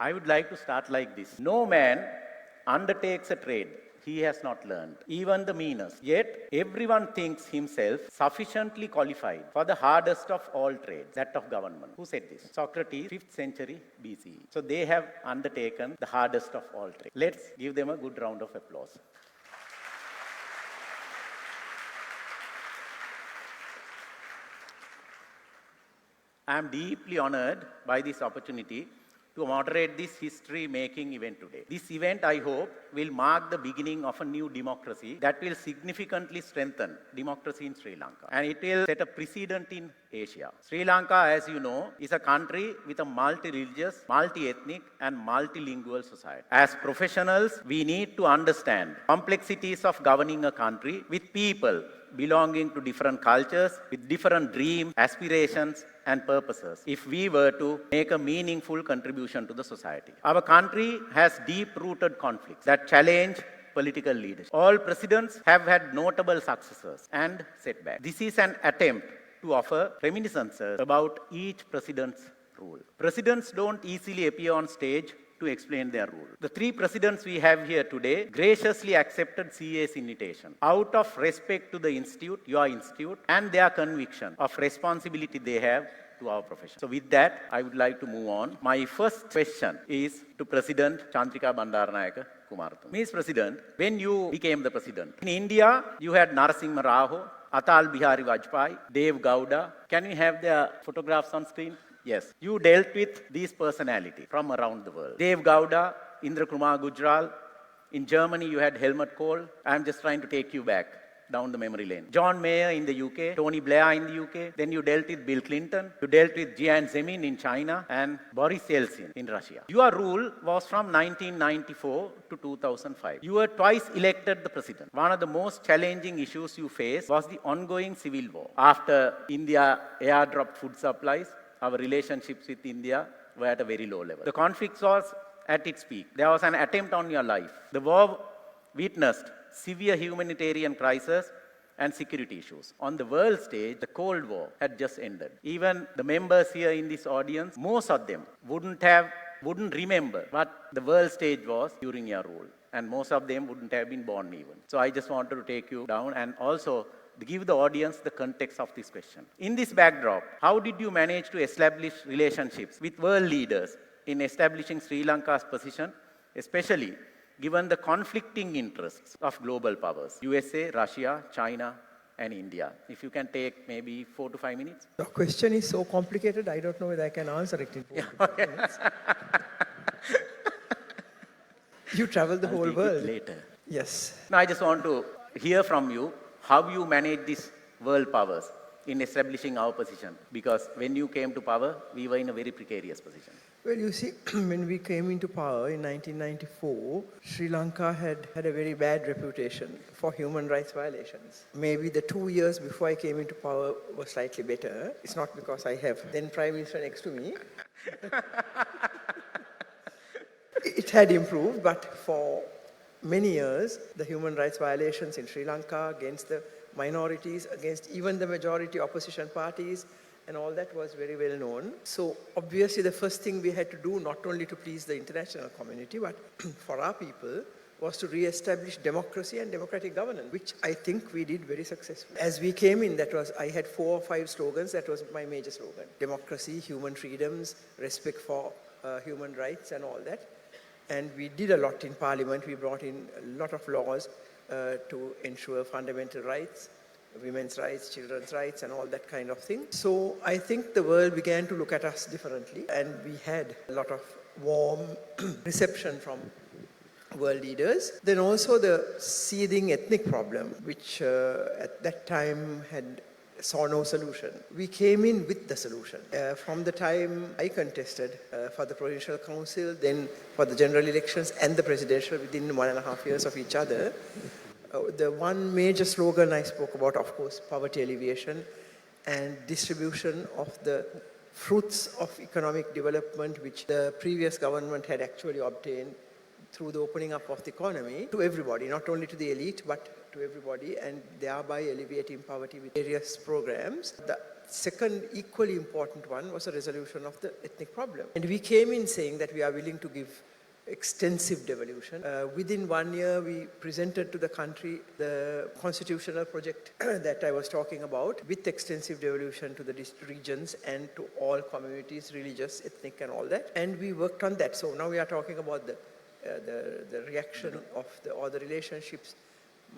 I would like to start like this. No man undertakes a trade he has not learned, even the meanest. Yet everyone thinks himself sufficiently qualified for the hardest of all trades, that of government. Who said this? Socrates, 5th century BCE. So they have undertaken the hardest of all trades. Let's give them a good round of applause. I am deeply honored by this opportunity to moderate this history-making event today. This event, I hope, will mark the beginning of a new democracy that will significantly strengthen democracy in Sri Lanka. And it will set a precedent in Asia. Sri Lanka, as you know, is a country with a multi-religious, multi-ethnic, and multilingual society. As professionals, we need to understand complexities of governing a country with people belonging to different cultures, with different dreams, aspirations, and purposes, if we were to make a meaningful contribution to the society. Our country has deep-rooted conflicts that challenge political leadership. All presidents have had notable successes and setbacks. This is an attempt to offer reminiscences about each president's rule. Presidents don't easily appear on stage to explain their rule. The 3 presidents we have here today graciously accepted CA's invitation out of respect to the institute, your institute, and their conviction of responsibility they have to our profession. So with that, I would like to move on. My first question is to President Chandrika Bandaranayake Kumaratunga. Ms. President, when you became the president, in India, you had Narasimha Rao, Atal Bihari Vajpayee, Dev Gowda. Can we have their photographs on screen? Yes. You dealt with these personalities from around the world. Dev Gowda, Indra Kumar Gujral. In Germany, you had Helmut Kohl. I'm just trying to take you back down the memory lane. John Mayer in the UK, Tony Blair in the UK. Then you dealt with Bill Clinton. You dealt with Jiang Zemin in China and Boris Yeltsin in Russia. Your rule was from 1994 to 2005. You were twice elected the president. One of the most challenging issues you faced was the ongoing civil war. After India airdropped food supplies, our relationships with India were at a very low level. The conflict was at its peak. There was an attempt on your life. The war witnessed severe humanitarian crisis and security issues. On the world stage, the Cold War had just ended. Even the members here in this audience, most of them wouldn't remember what the world stage was during your rule. And most of them wouldn't have been born even. So I just wanted to take you down and also give the audience the context of this question. In this backdrop, how did you manage to establish relationships with world leaders in establishing Sri Lanka's position, especially given the conflicting interests of global powers, USA, Russia, China, and India? If you can take maybe 4 to 5 minutes. The question is so complicated, I don't know whether I can answer it in 4 to 5 minutes. You travel the whole world. Later. Yes. Now I just want to hear from you how you manage these world powers in establishing our position. Because when you came to power, we were in a very precarious position. Well, you see, when we came into power in 1994, Sri Lanka had a very bad reputation for human rights violations. Maybe the 2 years before I came into power was slightly better. It's not because I have then Prime Minister next to me. It had improved, but for many years, the human rights violations in Sri Lanka against the minorities, against even the majority opposition parties, and all that was very well known. So obviously the first thing we had to do, not only to please the international community, but for our people, was to re-establish democracy and democratic governance, which I think we did very successfully. As we came in, I had 4 or 5 slogans. That was my major slogan. Democracy, human freedoms, respect for human rights and all that. And we did a lot in Parliament. We brought in a lot of laws to ensure fundamental rights, women's rights, children's rights, and all that kind of thing. So I think the world began to look at us differently, and we had a lot of warm reception from world leaders. Then also the seething ethnic problem, which at that time saw no solution. We came in with the solution. From the time I contested for the provincial council, then for the general elections and the presidential within 1.5 years of each other, the one major slogan I spoke about, of course, poverty alleviation and distribution of the fruits of economic development, which the previous government had actually obtained through the opening up of the economy to everybody, not only to the elite, but to everybody, and thereby alleviating poverty with various programs. The second equally important one was a resolution of the ethnic problem. And we came in saying that we are willing to give extensive devolution. Within 1 year, we presented to the country the constitutional project that I was talking about, with extensive devolution to the regions and to all communities, religious, ethnic, and all that. And we worked on that. So now we are talking about the reaction of or the relationships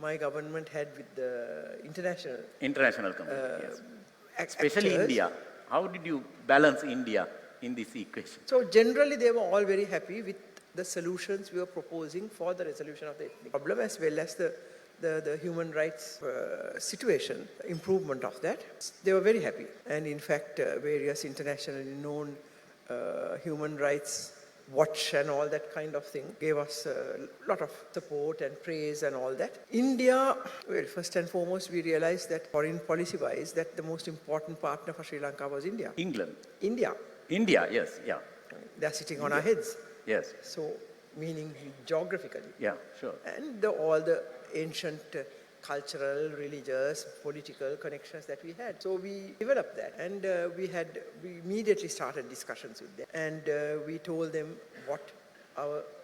my government had with the international community, yes. Especially actors. India. How did you balance India in this equation? So generally, they were all very happy with the solutions we were proposing for the resolution of the ethnic problem, as well as the human rights situation, improvement of that. They were very happy. And in fact, various internationally known human rights watch and all that kind of thing gave us a lot of support and praise and all that. India, well, first and foremost, we realized that foreign policy-wise, that the most important partner for Sri Lanka was India. England. India, yes, yeah. They're sitting on our heads. Yes. So, meaning geographically. Yeah, sure. And all the ancient cultural, religious, political connections that we had. So we developed that, and we immediately started discussions with them. And we told them what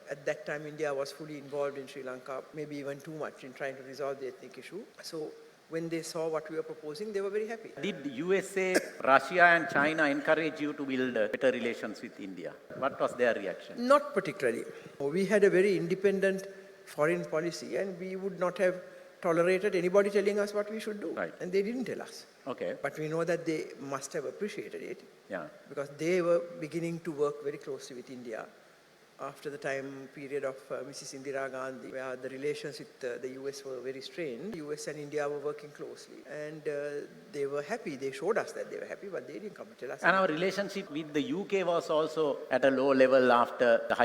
at that time India was fully involved in Sri Lanka, maybe even too much in trying to resolve the ethnic issue. So when they saw what we were proposing, they were very happy. Did USA, Russia and China encourage you to build better relations with India? What was their reaction? Not particularly. We had a very independent foreign policy, and we would not have tolerated anybody telling us what we should do. Right. And they didn't tell us. Okay. But we know that they must have appreciated it. Yeah. Because they were beginning to work very closely with India after the time period of Mrs. Indira Gandhi, where the relations with the US were very strained. US and India were working closely. And they were happy. They showed us that they were happy, but they didn't come to tell us. And our relationship with the UK was also at a low level after the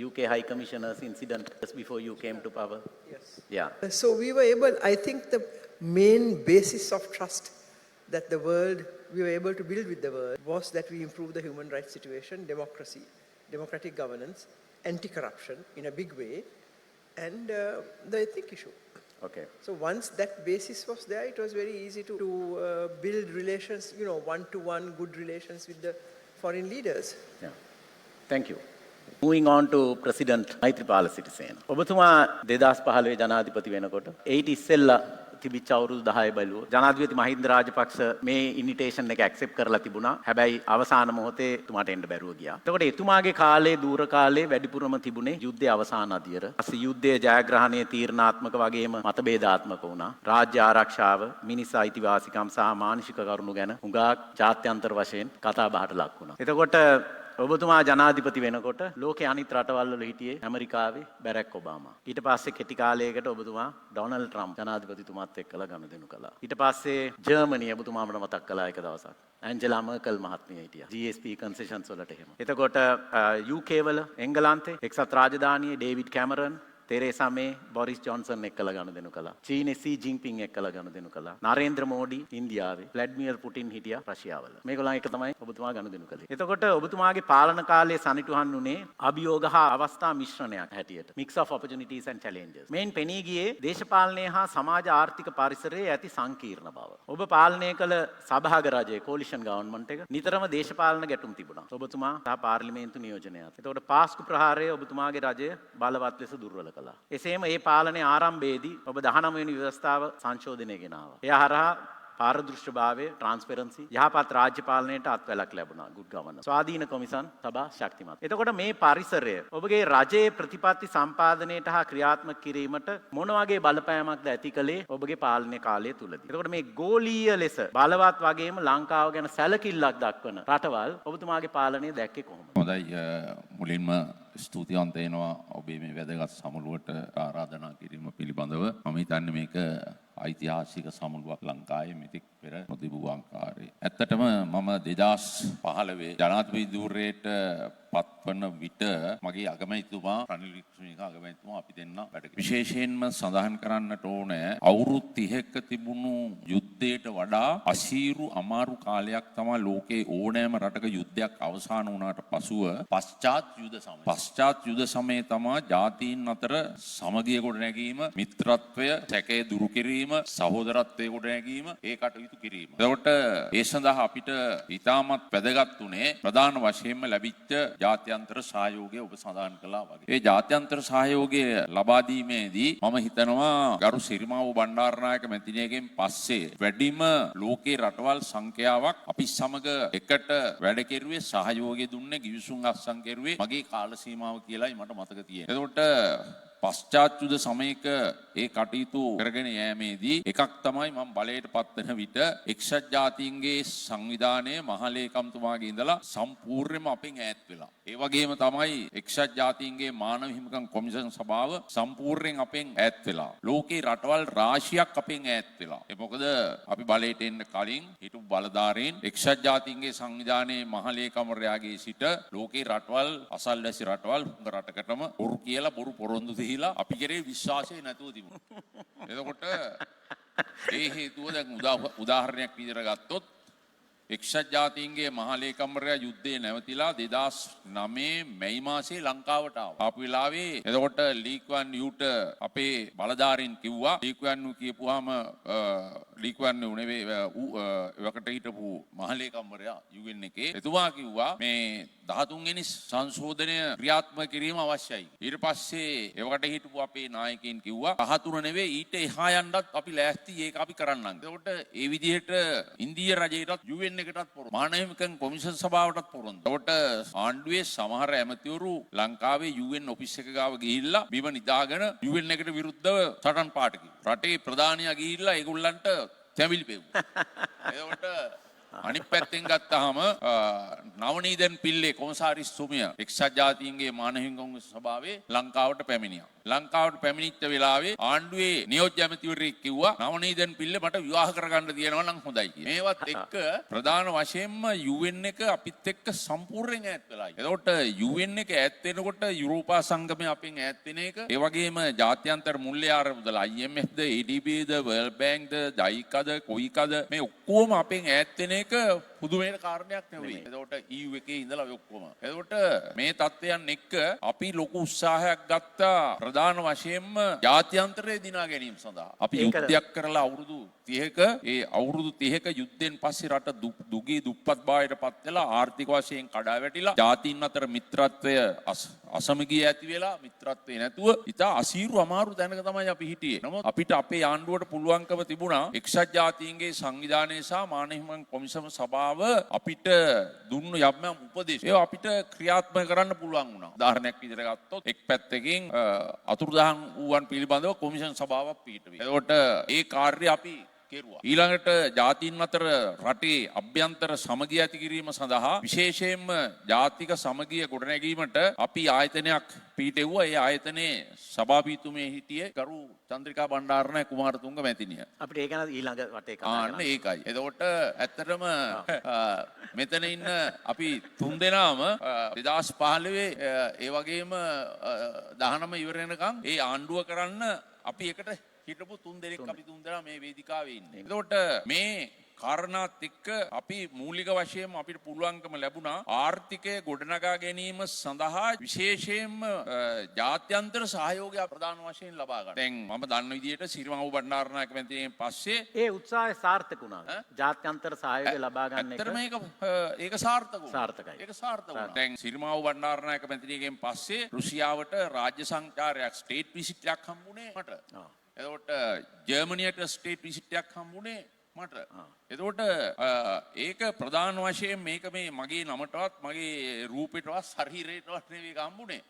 UK High Commissioner's incident just before you came to power. Yes. Yeah. So we were able, I think the main basis of trust that we were able to build with the world was that we improved the human rights situation, democracy, democratic governance, anti-corruption in a big way, and the ethnic issue. Okay. So once that basis was there, it was very easy to build relations, one-to-one good relations with the foreign leaders. Yeah. Thank you. Moving on to President Maithripala Sirisena. ඔබතුමා 2015 ජනාධිපති වෙනකොට ඒට ඉස්සෙල්ලා තිබිච්ච අවුරුදු 10 බලුව ජනාධිපති මහින්ද රාජපක්ෂ මේ invitation එක ඇක්සෙප්ට් කරලා තිබුණා. හැබැයි අවසාන මොහොතේ එතුමාට එන්න බැරුව ගියා. එතකොට එතුමාගේ කාලේ දූර කාලේ වැඩිපුරම තිබුණේ යුද්ධයේ අවසාන අදියර. ඊපස්සේ යුද්ධයේ ජයග්‍රහණය තීරණාත්මක වගේම මතභේදාත්මක වුණා. රාජ්‍ය ආරක්ෂාව, මිනිස් අයිතිවාසිකම් සහ මානසික කරුණු ගැන හුඟක් ජාත්‍යන්තර වශයෙන් කතා බහට ලක් වුණා. එතකොට ඔබතුමා ජනාධිපති වෙනකොට ලෝකේ අනිත් රටවල් වල හිටියේ ඇමරිකාවේ බැරක් ඔබාමා. ඊට පස්සේ කෙටි කාලයකට ඔබතුමා ඩොනල්ඩ් ට්‍රම්ප් ජනාධිපතිතුමාත් එක්කලා ගනුදෙනු කළා. ඊට පස්සේ ජර්මනිය ඔබතුමාමට මතක් කළා එක දවසක්. ඇන්ජලා මර්කල් මහත්මිය හිටියා. GSP කන්සෙෂන්ස් වලට එහෙම. එතකොට UK වල එංගලන්තේ එක්සත් රාජධානියේ ඩේවිඩ් කැමරන්, තෙරේසා මේ, බොරිස් ජොන්සන් එක්කලා ගනුදෙනු කළා. චීනේ සී ජින්පින් එක්කලා ගනුදෙනු කළා. නරේන්ද්‍ර මෝඩි ඉන්දියාවේ, ව්ලාඩිමිර් පුටින් හිටියා රෂ්‍යාවල. මේගොල්ලන් එක තමයි ඔබතුමා ගනුදෙනු කළේ. එතකොට ඔබතුමාගේ පාලන කාලයේ සනිටුහන් උනේ අභියෝග හා අවස්ථා මිශ්‍රණයක් හැටියට. mix of opportunities and challenges. මේන් පෙනී ගියේ දේශපාලනය හා සමාජ ආර්ථික පරිසරයේ ඇති සංකීර්ණ බව. ඔබ පාලනය කළ සභාග රජයේ coalition government එක නිතරම දේශපාලන ගැටුම් තිබුණා. ඔබතුමා සහ පාර්ලිමේන්තු නියෝජනයත්. එතකොට පාස්කු ප්‍රහාරයේ ඔබතුමාගේ රජය බලවත් ලෙස දුර්වල කළා. එසේම ඒ පාලනයේ ආරම්භයේදී ඔබ 19 වෙනි ව්‍යවස්ථාව සංශෝධනය ගෙනාවා. එය හරහා පාරදෘශ්‍යභාවය, ට්‍රාන්ස්පරන්සි, යහපත් රාජ්‍ය පාලනයට අත්වැලක් ලැබුණා. good governance. ස්වාධීන කොමිසම් සභා ශක්තිමත්. එතකොට මේ පරිසරය ඔබගේ රජයේ ප්‍රතිපත්ති සම්පාදනයට හා ක්‍රියාත්මක කිරීමට මොන වගේ බලපෑමක්ද ඇති කළේ ඔබගේ පාලන කාලය තුලදී? එතකොට මේ ගෝලීය ලෙස බලවත් වගේම ලංකාව ගැන සැලකිල්ලක් දක්වන රටවල් ඔබතුමාගේ පාලනය දැක්කේ කොහොමද? හොඳයි, මුලින්ම ස්තුතිවන්ත වෙනවා ඔබේ මේ වැදගත් සමුළුවට ආරාධනා කිරීම පිළිබඳව. මම හිතන්නේ මේක ඓතිහාසික සමුළුවක් ලංකාවේ මෙතෙක් පෙර නොතිබූ ආකාරයේ. ඇත්තටම මම 2015 ජනාධිපති ධූරයට පත්වන විට මගේ අගමැතිතුමා රනිල් වික්‍රමසිංහ අගමැතිතුමා අපි දෙන්න වැඩ කළා. විශේෂයෙන්ම සඳහන් කරන්නට ඕනේ අවුරුදු 30ක තිබුණු යුද්ධයට වඩා අසීරු අමාරු කාලයක් තමයි ලෝකේ ඕනෑම රටක යුද්ධයක් අවසන් වුණාට පසුව පශ්චාත් යුද සමය. පශ්චාත් යුද සමයේ තමයි ජාතීන් අතර සමගිය ගොඩනැගීම, මිත්‍රත්වය, සැකය දුරු කිරීම, සහෝදරත්වය ගොඩනැගීම ඒ කටයුතු කිරීම. එතකොට ඒ සඳහා අපිට ඉතාමත් වැදගත් උනේ ප්‍රධාන වශයෙන්ම ලැබිච්ච ජාත්‍යන්තර සහයෝගය ඔබ සඳහන් කළා වගේ. ඒ ජාත්‍යන්තර සහයෝගය ලබා දීමේදී මම හිතනවා ගරු සිරිමාවෝ බණ්ඩාරනායක මැතිණියගෙන් පස්සේ වැඩිම ලෝකේ රටවල් සංඛ්‍යාවක් අපි සමග එකට වැඩ කෙරුවේ සහයෝගය දුන්නේ ගිවිසුම් අත්සන් කෙරුවේ මගේ කාල සීමාව කියලායි මට මතක තියෙනවා. එතකොට පශ්චාත් යුද සමයක ඒ කටයුතු කරගෙන යෑමේදී එකක් තමයි මම බලයට පත්වන විට එක්සත් ජාතීන්ගේ සංවිධානයේ මහලේකම්තුමාගේ ඉඳලා සම්පූර්ණයෙන්ම අපෙන් ඈත් වෙලා. ඒ වගේම තමයි එක්සත් ජාතීන්ගේ මානව හිමිකම් කොමිෂන් සභාව සම්පූර්ණයෙන් අපෙන් ඈත් වෙලා. ලෝකේ රටවල් රාශියක් අපෙන් ඈත් වෙලා. ඒ මොකද අපි බලයට එන්න කලින් හිටපු බලධාරීන් එක්සත් ජාතීන්ගේ සංවිධානයේ මහලේකම්වරයාගේ සිට ලෝකේ රටවල් අසල්වැසි රටවල් හුඟ රටකටම බොරු කියලා බොරු පොරොන්දු දීලා අපි කෙරේ විශ්වාසය නැතුව තිබුණා. එතකොට ඒ හේතුව දැන් උදාහරණයක් විදිහට ගත්තොත් එක්සත් ජාතීන්ගේ මහලේකම්වරයා යුද්ධේ නැවතිලා 2009 මැයි මාසයේ ලංකාවට ආවා. ආපු වෙලාවේ එතකොට ලී ක්වන් යූට අපේ බලධාරීන් කිව්වා ලී ක්වන් යූ කියපුවාම ලී ක්වන් යූ නෙවෙයි එවකට හිටපු මහලේකම්වරයා UN එකේ එතුමා කිව්වා මේ 13 වෙනි සංශෝධනය ක්‍රියාත්මක කිරීම අවශ්‍යයි. ඊට පස්සේ එවකට හිටපු අපේ නායකයින් කිව්වා 13 නෙවෙයි ඊට එහා යන්නත් අපි ලෑස්ති ඒක අපි කරන්නම්. එතකොට ඒ විදිහට ඉන්දිය රජයටත් UN එකටත් පොරොන්දු. මානව හිමිකම් කොමිෂන් සභාවටත් පොරොන්දු. එතකොට ආණ්ඩුවේ සමහර ඇමතිවරු ලංකාවේ UN ඔෆිස් එක ගාව ගිහිල්ලා බිම නිදාගෙන UN එකට විරුද්ධව සටන් පාට කිව්වා. රටේ ප්‍රධානියා ගිහිල්ලා ඒගොල්ලන්ට තැවිලි පෙව්වා. එතකොට අනිත් පැත්තෙන් ගත්තාම නවනීදන් පිල්ලේ කොමසාරිස්තුමිය එක්සත් ජාතීන්ගේ මානව හිමිකම් සභාවේ ලංකාවට පැමිණියා. ලංකාවට පැමිණිච්ච වෙලාවේ ආණ්ඩුවේ නියෝජ්‍ය ඇමතිවරයෙක් කිව්වා නවනීදන් පිල්ලේ මට විවාහ කරගන්න තියෙනවා නම් හොඳයි කියලා. මේවත් එක්ක ප්‍රධාන වශයෙන්ම UN එක අපිත් එක්ක සම්පූර්ණයෙන් ඈත් වෙලා ඉන්නේ. එතකොට UN එක ඈත් වෙනකොට යුරෝපා සංගමය අපෙන් ඈත් වෙන එක, ඒ වගේම ජාත්‍යන්තර මුල්‍ය ආරමුදල IMF ද, ADB ද, World Bank ද, JICA ද, කොයිකා ද මේ ඔක්කොම අපෙන් ඈත් වෙන එක පුදුමේන කාරණයක් නෙවෙයි. එතකොට EU එකේ ඉඳලා ඔක්කොම. එතකොට මේ තත්ත්වයන් එක්ක අපි ලොකු උත්සාහයක් ගත්තා ප්‍රධාන වශයෙන්ම ජාත්‍යන්තරයේ දිනා ගැනීම සඳහා. අපි යුද්ධයක් කරලා අවුරුදු 30ක ඒ අවුරුදු 30ක යුද්ධෙන් පස්සේ රට දුගී දුප්පත් භාවයට පත් වෙලා ආර්ථික වශයෙන් කඩා වැටිලා ජාතීන් අතර මිත්‍රත්වය අසමගිය ඇති වෙලා මිත්‍රත්වේ නැතුව ඉතා අසීරු අමාරු තැනක තමයි අපි හිටියේ. නමුත් අපිට අපේ ආණ්ඩුවට පුළුවන්කම තිබුණා එක්සත් ජාතීන්ගේ සංවිධානය සහ මානව හිමිකම් කොමිෂන් සභාව අපිට දුන්නු යම් උපදේශ ඒවා අපිට ක්‍රියාත්මක කරන්න පුළුවන් වුණා. උදාහරණයක් විදිහට ගත්තොත් එක් පැත්තකින් අතුරුදහන් වූවන් පිළිබඳව කොමිෂන් සභාවක් පිහිටුවේ. එතකොට ඒ කාර්යය අපි කෙරුවා. ඊළඟට ජාතීන් අතර රටේ අභ්‍යන්තර සමගිය ඇති කිරීම සඳහා විශේෂයෙන්ම ජාතික සමගිය ගොඩනැගීමට අපි ආයතනයක් පිහිටෙව්වා. ඒ ආයතනයේ සභාපතිතුමේ හිටියේ ගරු චන්ද්‍රිකා බණ්ඩාරනායක කුමාරතුංග මැතිණිය. අපිට ඒක ගැන ඊළඟ වටේ කතා කරන්න. ඒකයි. එතකොට ඇත්තටම මෙතන ඉන්න අපි තුන්දෙනාම 2015 ඒ වගේම 19 ඉවර වෙනකන් ඒ ආණ්ඩුව කරන්න අපි එකට හිටපු තුන්දෙනෙක් අපි තුන්දෙනා මේ වේදිකාවේ ඉන්නේ. එතකොට මේ කාරණාත් එක්ක අපි මූලික වශයෙන්ම අපිට පුළුවන්කම ලැබුණා ආර්ථිකය ගොඩනගා ගැනීම සඳහා විශේෂයෙන්ම ජාත්‍යන්තර සහයෝගය ප්‍රධාන වශයෙන් ලබා ගන්න. දැන් මම දන්න විදිහට සිරිමාවෝ බණ්ඩාරනායක මැතිණියන් පස්සේ ඒ උත්සාහය සාර්ථක වුණා. ජාත්‍යන්තර සහයෝගය ලබා ගන්න එක. ඇත්තටම ඒක සාර්ථක වුණා. සාර්ථකයි. ඒක සාර්ථක වුණා. දැන් සිරිමාවෝ බණ්ඩාරනායක මැතිණියගෙන් පස්සේ රුසියාවට රාජ්‍ය සංචාරයක් ස්ටේට් විසිට් එකක් හම්බුනේ මට. එතකොට ජර්මනියට ස්ටේට් විසිට් එකක් හම්බුනේ මට. එතකොට ඒක ප්‍රධාන වශයෙන් මේක මේ මගේ නමටවත් මගේ රූපෙටවත් ශරීරයටවත් නෙවෙයි හම්බුනේ.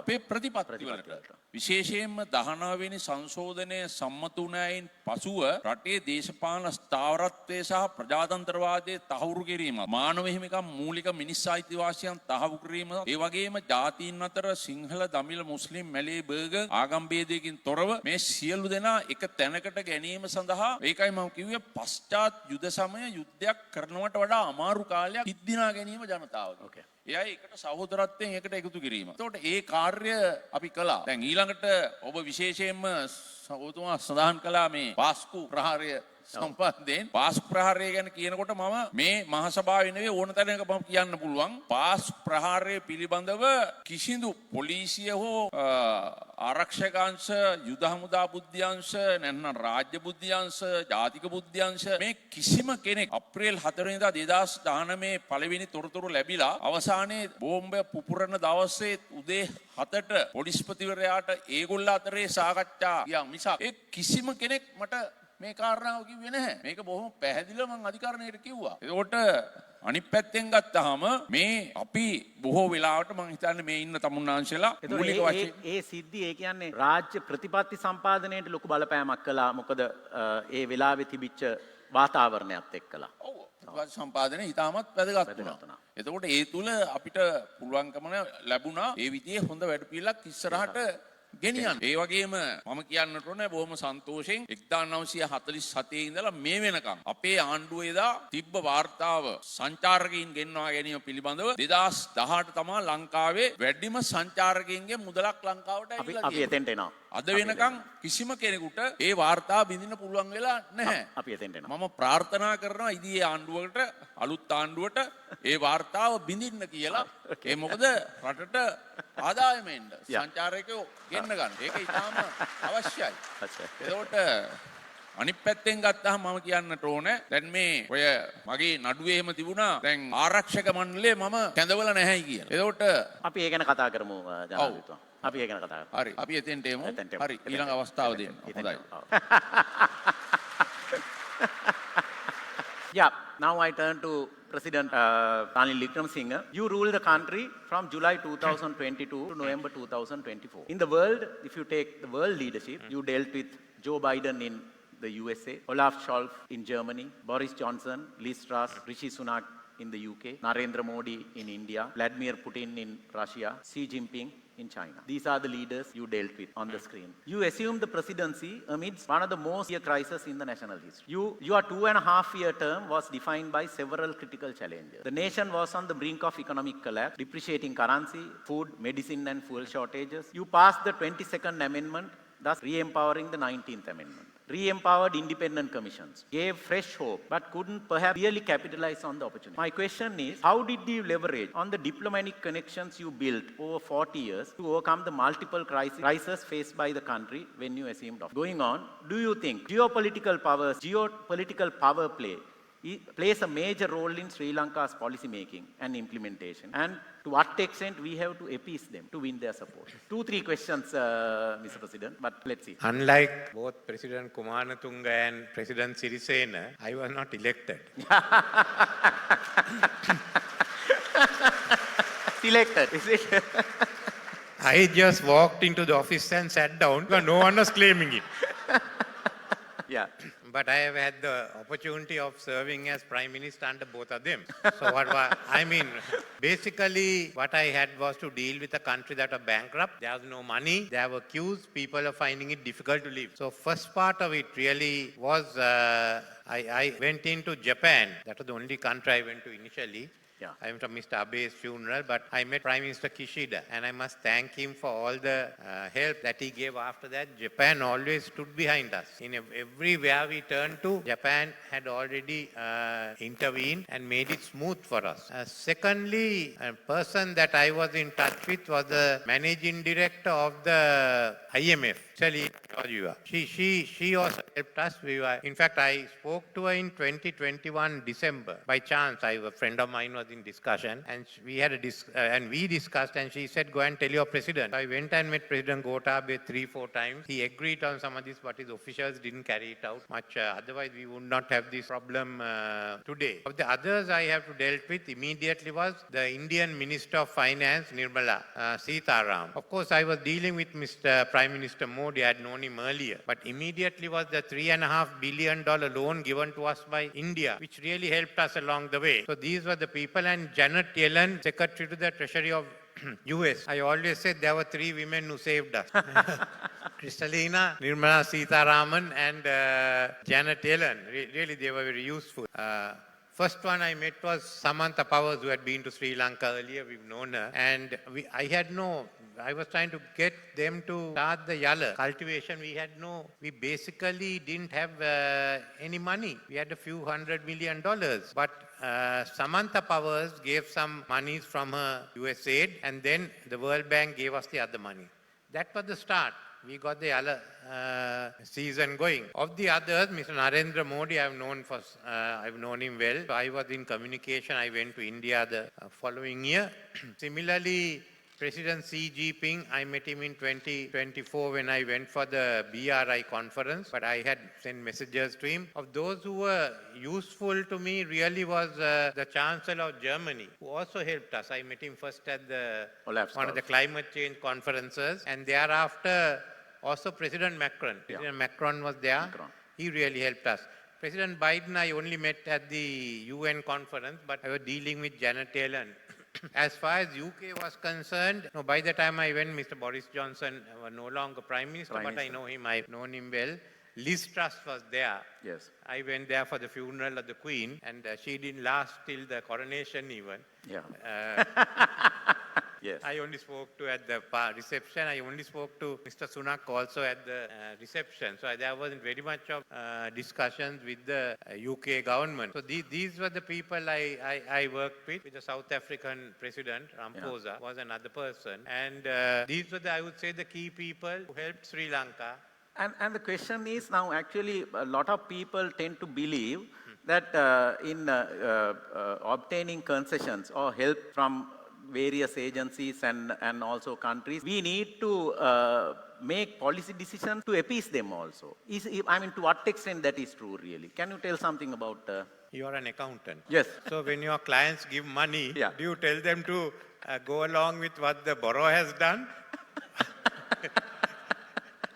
අපේ ප්‍රතිපත්තිවලට. විශේෂයෙන්ම 19 වෙනි සංශෝධනය සම්මත වුණායින් පසුව රටේ දේශපාලන ස්ථාවරත්වය සහ ප්‍රජාතන්ත්‍රවාදයේ තහවුරු කිරීම, මානව හිමිකම් මූලික මිනිස් අයිතිවාසිකම් තහවුරු කිරීම, ඒ වගේම ජාතීන් අතර සිංහල, දමිළ, මුස්ලිම්, මැලේ, බර්ගර් ආගම් ભેදයකින් තොරව මේ සියලු දෙනා එක තැනකට ගැනීම සඳහා ඒකයි මම කිව්වේ පශ්චාත් යුද සමය යුද්ධයක් කරනවට වඩා අමාරු කාලයක් හිද්දිනා ගැනීම ජනතාවගේ. Okay. එයයි එකට සහෝදරත්වයෙන් එකට එකතු කිරීම. එතකොට ඒ කාර්ය අපි කළා. දැන් ඊළඟට ඔබ විශේෂයෙන්ම ඔබතුමා සඳහන් කළා මේ පාස්කු ප්‍රහාරය සම්බන්ධයෙන්. පාස්කු ප්‍රහාරය ගැන කියනකොට මම මේ මහසභාවේ නෙවෙයි ඕන තැනක මම කියන්න පුළුවන්. පාස්කු ප්‍රහාරය පිළිබඳව කිසිදු පොලිසිය හෝ ආරක්ෂක යුද හමුදා බුද්ධ්‍යංශ නැත්නම් රාජ්‍ය බුද්ධ්‍යංශ ජාතික බුද්ධ්‍යංශ මේ කිසිම කෙනෙක් අප්‍රේල් 4 වෙනිදා 2019 පළවෙනි තොරතුරු ලැබිලා අවසානයේ බෝම්බය පුපුරන දවසේ උදේ 7ට පොලිස්පතිවරයාට ඒගොල්ල අතරේ සාකච්ඡා ගියා මිසක් ඒ කිසිම කෙනෙක් මට මේ කාරණාව කිව්වේ නැහැ. මේක බොහොම පැහැදිලිව මම අධිකරණයට කිව්වා. ඒකට අනිත් පැත්තෙන් ගත්තාම මේ අපි බොහෝ වෙලාවට මම හිතන්නේ මේ ඉන්න තමුන්නාන්සලා මූලික වශයෙන් ඒ සිද්ධි ඒ කියන්නේ රාජ්‍ය ප්‍රතිපත්ති සම්පාදනයට ලොකු බලපෑමක් කළා. මොකද ඒ වෙලාවේ තිබිච්ච වාතාවරණයත් එක්කලා. ඔව්. ප්‍රතිපත්ති සම්පාදනය ඉතාමත් වැදගත් වුණා. එතකොට ඒ තුල අපිට පුළුවන්කම ලැබුණා ඒ විදිහේ හොඳ වැඩපිළිවෙලක් ඉස්සරහට ගෙනියන්න. ඒ වගේම මම කියන්නට ඕනේ බොහොම සන්තෝෂෙන් 1947 ඉඳලා මේ වෙනකම් අපේ ආණ්ඩුව එදා තිබ්බ වාර්තාව සංචාරකයන් ගෙන්වා ගැනීම පිළිබඳව 2018 තමයි ලංකාවේ වැඩිම සංචාරකයන්ගේ මුදලක් ලංකාවට ඇවිල්ලා අපි එතෙන්ට එනවා. අද වෙනකම් කිසිම කෙනෙකුට ඒ වාර්තාව බින්දින්න පුළුවන් වෙලා නැහැ. අපි එතෙන්ට එනවා. මම ප්‍රාර්ථනා කරනවා ඉදිරියේ ආණ්ඩුවකට අලුත් ආණ්ඩුවට ඒ වාර්තාව බින්දින්න කියලා. ඒ මොකද රටට ආදායම එන්න සංචාරකයෝ ගෙන්න ගන්න. ඒක ඉතාම අවශ්‍යයි. එතකොට අනිත් පැත්තෙන් ගත්තාම මම කියන්නට ඕනේ දැන් මේ ඔය මගේ නඩුවේම තිබුණා දැන් ආරක්ෂක මණ්ඩලය මම කැඳවල නැහැයි කියලා. එතකොට අපි ඒ ගැන කතා කරමු ජනාධිපතිතුමා. අපි ඒ ගැන කතා කරමු. හරි. අපි එතෙන්ට එමු. හරි. ඊළඟ අවස්ථාව දෙන්න. හොඳයි. Yeah, now I turn to President Ranil Wickremesinghe. You ruled the country from July 2022 to November 2024. In the world, if you take the world leadership, you dealt with Joe Biden in the USA, Olaf Scholz in Germany, Boris Johnson, Liz Truss, Rishi Sunak in the UK, Narendra Modi in India, Vladimir Putin in Russia, Xi Jinping in China. These are the leaders you dealt with on the screen. You assumed the presidency amidst one of the most severe crises in the national history. Your 2.5-year term was defined by several critical challenges. The nation was on the brink of economic collapse, depreciating currency, food, medicine and fuel shortages. You passed the 22nd Amendment, thus re-empowering the 19th Amendment. Re-empowered independent commissions, gave fresh hope, but couldn't perhaps really capitalize on the opportunity. My question is, how did you leverage on the diplomatic connections you built over 40 years to overcome the multiple crises faced by the country when you assumed office? Going on, do you think geopolitical power play plays a major role in Sri Lanka's policy making and implementation? And to what extent we have to appease them to win their support? 2-3 questions, Mr. President, but let's see. Unlike both President Kumaratunga and President Sirisena, I was not elected. Selected, is it? I just walked into the office and sat down, but no one was claiming it. Yeah. But I have had the opportunity of serving as Prime Minister under both of them. So basically what I had was to deal with a country that was bankrupt. There was no money, there were queues, people are finding it difficult to live. So first part of it really was, I went into Japan. That was the only country I went to initially. Yeah. I went to Mr. Abe's funeral, but I met Prime Minister Kishida, and I must thank him for all the help that he gave after that. Japan always stood behind us. Everywhere we turned to, Japan had already intervened and made it smooth for us. Secondly, a person that I was in touch with was the managing director of the IMF. She also helped us. In fact, I spoke to her in 2021 December. By chance, a friend of mine was in discussion, and we discussed, and she said, "Go and tell your president." I went and met President Gotabaya 3-4 times. He agreed on some of this, but his officials didn't carry it out much. Otherwise, we would not have this problem today. Of the others I have to dealt with immediately was the Indian Minister of Finance, Nirmala Sitharam. Of course, I was dealing with Mr. Prime Minister Modi. I had known him earlier, but immediately was the $3.5 billion loan given to us by India, which really helped us along the way. So these were the people, and Janet Yellen, Secretary to the Treasury of US. I always said there were 3 women who saved us. Kristalina, Nirmala Sitharaman and Janet Yellen. Really, they were very useful. First one I met was Samantha Powers, who had been to Sri Lanka earlier. We've known her. And I was trying to get them to start the yalla cultivation. We basically didn't have any money. We had a few $100 million. But Samantha Powers gave some monies from her US aid, and then the World Bank gave us the other money. That was the start. We got the yalla season going. Of the others, Mr. Narendra Modi, I've known him well. I was in communication. I went to India the following year. Similarly, President Xi Jinping, I met him in 2024 when I went for the BRI conference, but I had sent messages to him. Of those who were useful to me really was the Chancellor of Germany, who also helped us. I met him first at one of the climate change conferences, and thereafter also President Macron. President Macron was there. He really helped us. President Biden, I only met at the UN conference, but I was dealing with Janet Yellen. As far as UK was concerned, by the time I went, Mr. Boris Johnson was no longer Prime Minister, but I know him, I've known him well. Liz Truss was there. Yes. I went there for the funeral of the Queen, and she didn't last till the coronation even. Yeah. Yes. I only spoke to at the reception. I only spoke to Mr. Sunak also at the reception. So there wasn't very much of discussions with the UK government. So these were the people I worked with. With the South African President, Ramaphosa, was another person. And these were, I would say, the key people who helped Sri Lanka. And the question is now, actually, a lot of people tend to believe that in obtaining concessions or help from various agencies and also countries, we need to make policy decisions to appease them also. To what extent that is true, really? Can you tell something about... You are an accountant. Yes. So when your clients give money, do you tell them to go along with what the borough has done?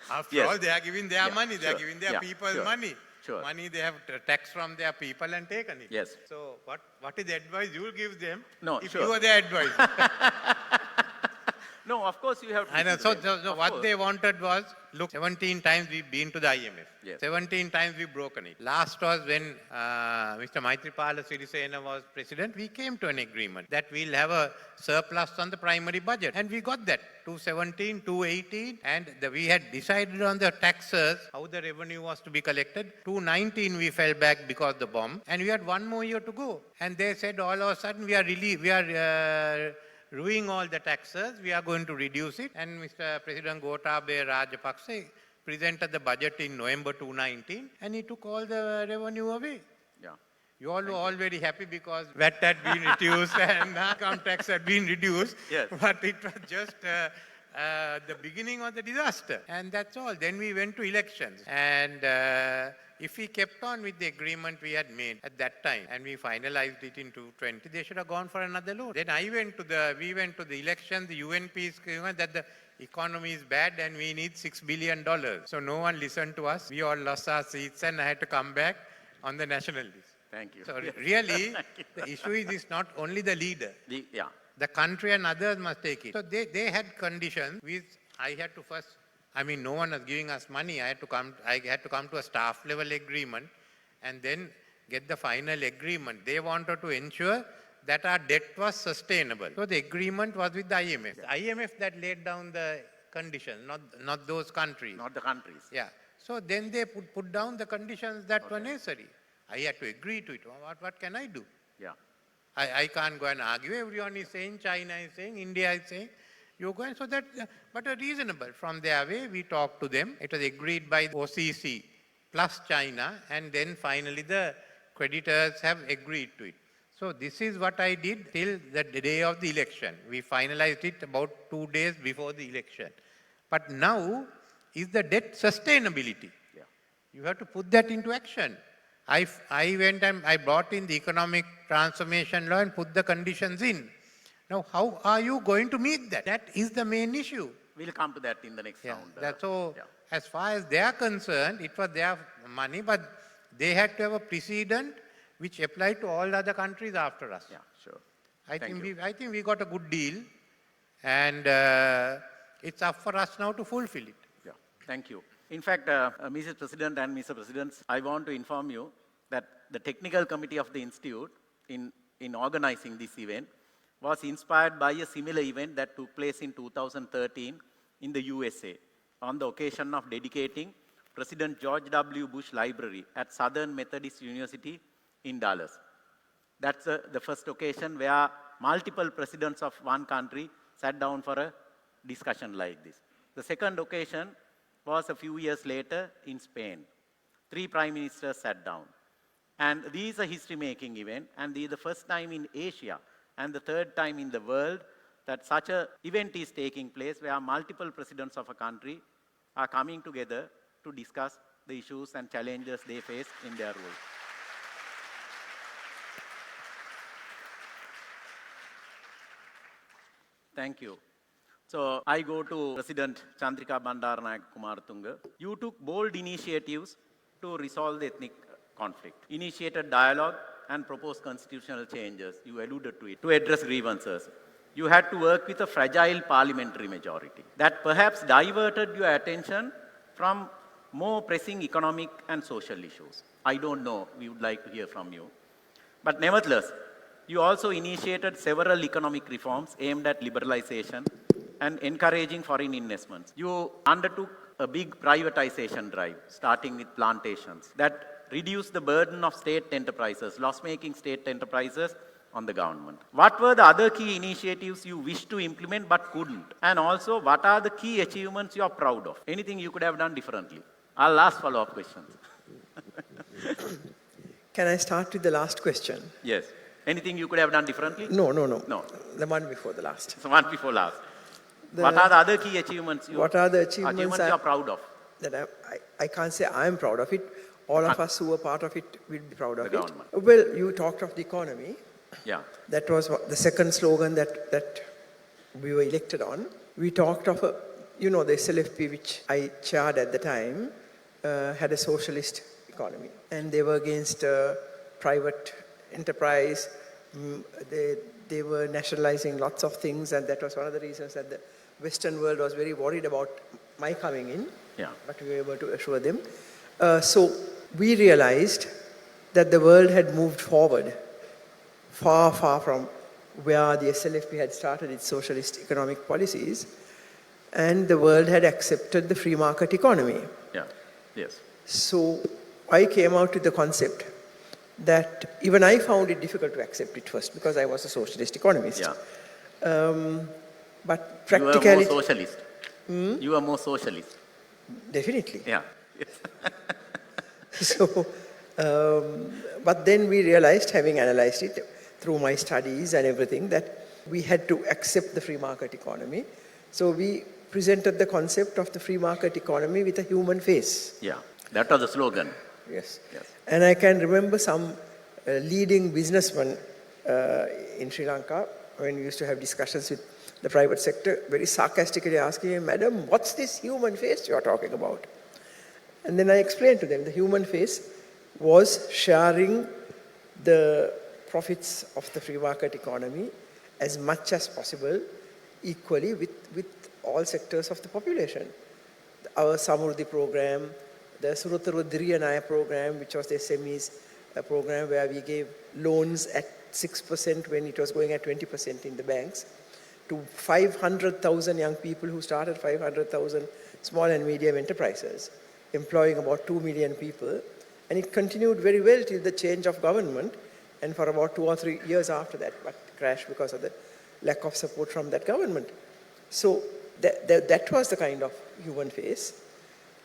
After all, they are giving their money. They are giving their people's money. Sure. Money they have taxed from their people and taken it. Yes. So what is the advice you will give them if sure. you are their advisor? No, of course you have to. I know. So what they wanted was, look, 17 times we've been to the IMF. Yes. 17 times we've broken it. Last was when Mr. Maitripala Sirisena was president, we came to an agreement that we'll have a surplus on the primary budget. And we got that, 217, 218. And we had decided on the taxes, how the revenue was to be collected. 219 we fell back because of the bomb. And we had one more year to go. And they said all of a sudden we are ruining all the taxes, we are going to reduce it. And Mr. President Gotabaya Rajapaksa presented the budget in November 2019, and he took all the revenue away. Yeah. You all were all very happy because VAT had been reduced and income tax had been reduced. Yes. But it was just the beginning of the disaster. And that's all. Then we went to elections. And if we kept on with the agreement we had made at that time and we finalized it in 2020, they should have gone for another loan. Then we went to the election, the UNP is saying that the economy is bad and we need $6 billion. So no one listened to us. We all lost our seats and I had to come back on the national list. Thank you. So really, the issue is not only the leader. The country and others must take it. So they had conditions which I had to first, no one was giving us money. I had to come to a staff level agreement and then get the final agreement. They wanted to ensure that our debt was sustainable. So the agreement was with the IMF. The IMF that laid down the conditions, not those countries. Not the countries. Yeah. So then they put down the conditions that were necessary. I had to agree to it. What can I do? Yeah. I can't go and argue. Everyone is saying, China is saying, India is saying. You go and so that, but reasonable. From their way, we talked to them. It was agreed by the OCC plus China, and then finally the creditors have agreed to it. So this is what I did till the day of the election. We finalized it about 2 days before the election. But now is the debt sustainability. Yeah. You have to put that into action. I went and I brought in the economic transformation law and put the conditions in. Now, how are you going to meet that? That is the main issue. We'll come to that in the next round. As far as they are concerned, it was their money, but they had to have a precedent which applied to all other countries after us. Yeah, sure. I think we got a good deal, and it's up for us now to fulfill it. Yeah. Thank you. In fact, Mrs. President and Mr. Presidents, I want to inform you that the technical committee of the Institute in organizing this event was inspired by a similar event that took place in 2013 in the USA on the occasion of dedicating President George W. Bush Library at Southern Methodist University in Dallas. That's the first occasion where multiple presidents of one country sat down for a discussion like this. The second occasion was a few years later in Spain. 3 prime ministers sat down. And this is a history-making event, and this is the first time in Asia and the third time in the world that such an event is taking place where multiple presidents of a country are coming together to discuss the issues and challenges they face in their role. Thank you. So I go to President Chandrika Bandaranaike Kumaratunga. You took bold initiatives to resolve the ethnic conflict, initiated dialogue and proposed constitutional changes, you alluded to it, to address grievances. You had to work with a fragile parliamentary majority that perhaps diverted your attention from more pressing economic and social issues. I don't know, we would like to hear from you. But nevertheless, you also initiated several economic reforms aimed at liberalization and encouraging foreign investments. You undertook a big privatization drive, starting with plantations, that reduced the burden of state enterprises, loss-making state enterprises on the government. What were the other key initiatives you wished to implement but couldn't? And also, what are the key achievements you are proud of? Anything you could have done differently? I'll ask follow-up questions. Can I start with the last question? Yes. Anything you could have done differently? No. No. The one before the last. So one before last. What are the other key achievements you are proud of? That I can't say I'm proud of it. All of us who are part of it will be proud of it. Government. Well, you talked of the economy. Yeah. That was the second slogan that we were elected on. We talked of, the SLFP, which I chaired at the time, had a socialist economy. And they were against private enterprise. They were nationalizing lots of things, and that was one of the reasons that the Western world was very worried about my coming in. Yeah. But we were able to assure them. So we realized that the world had moved forward far, far from where the SLFP had started its socialist economic policies, and the world had accepted the free market economy. Yeah. Yes. So I came out with the concept that even I found it difficult to accept it first because I was a socialist economist. Yeah. But practically... You were more socialist. You were more socialist. Definitely. Yeah. So, but then we realized, having analyzed it through my studies and everything, that we had to accept the free market economy. So we presented the concept of the free market economy with a human face. Yeah, that was the slogan. Yes. Yes. And I can remember some leading businessmen in Sri Lanka, when we used to have discussions with the private sector, very sarcastically asking me, "Madam, what's this human face you're talking about?" And then I explained to them the human face was sharing the profits of the free market economy as much as possible equally with all sectors of the population. Our Samurdhi program, the Surutaru Diriyanaya program, which was the SMEs program where we gave loans at 6% when it was going at 20% in the banks, to 500,000 young people who started 500,000 small and medium enterprises, employing about 2 million people. And it continued very well till the change of government, and for about 2 or 3 years after that, but crashed because of the lack of support from that government. So that was the kind of human face.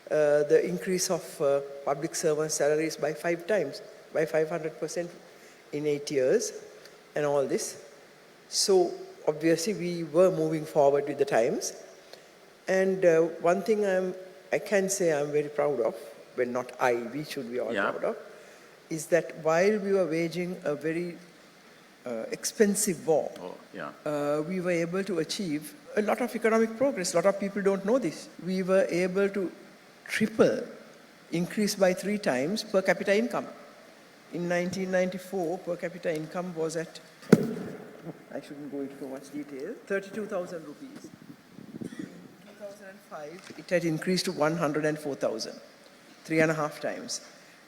The increase of public servant salaries by 5 times, by 500% in 8 years, and all this. So obviously we were moving forward with the times. And one thing I can say I'm very proud of, well, not I, we should be all proud of, is that while we were waging a very expensive war, we were able to achieve a lot of economic progress. A lot of people don't know this. We were able to triple, increase by 3 times per capita income. In 1994, per capita income was at, I shouldn't go into too much detail, 32,000 rupees. In 2005, it had increased to 104,000, 3.5 times.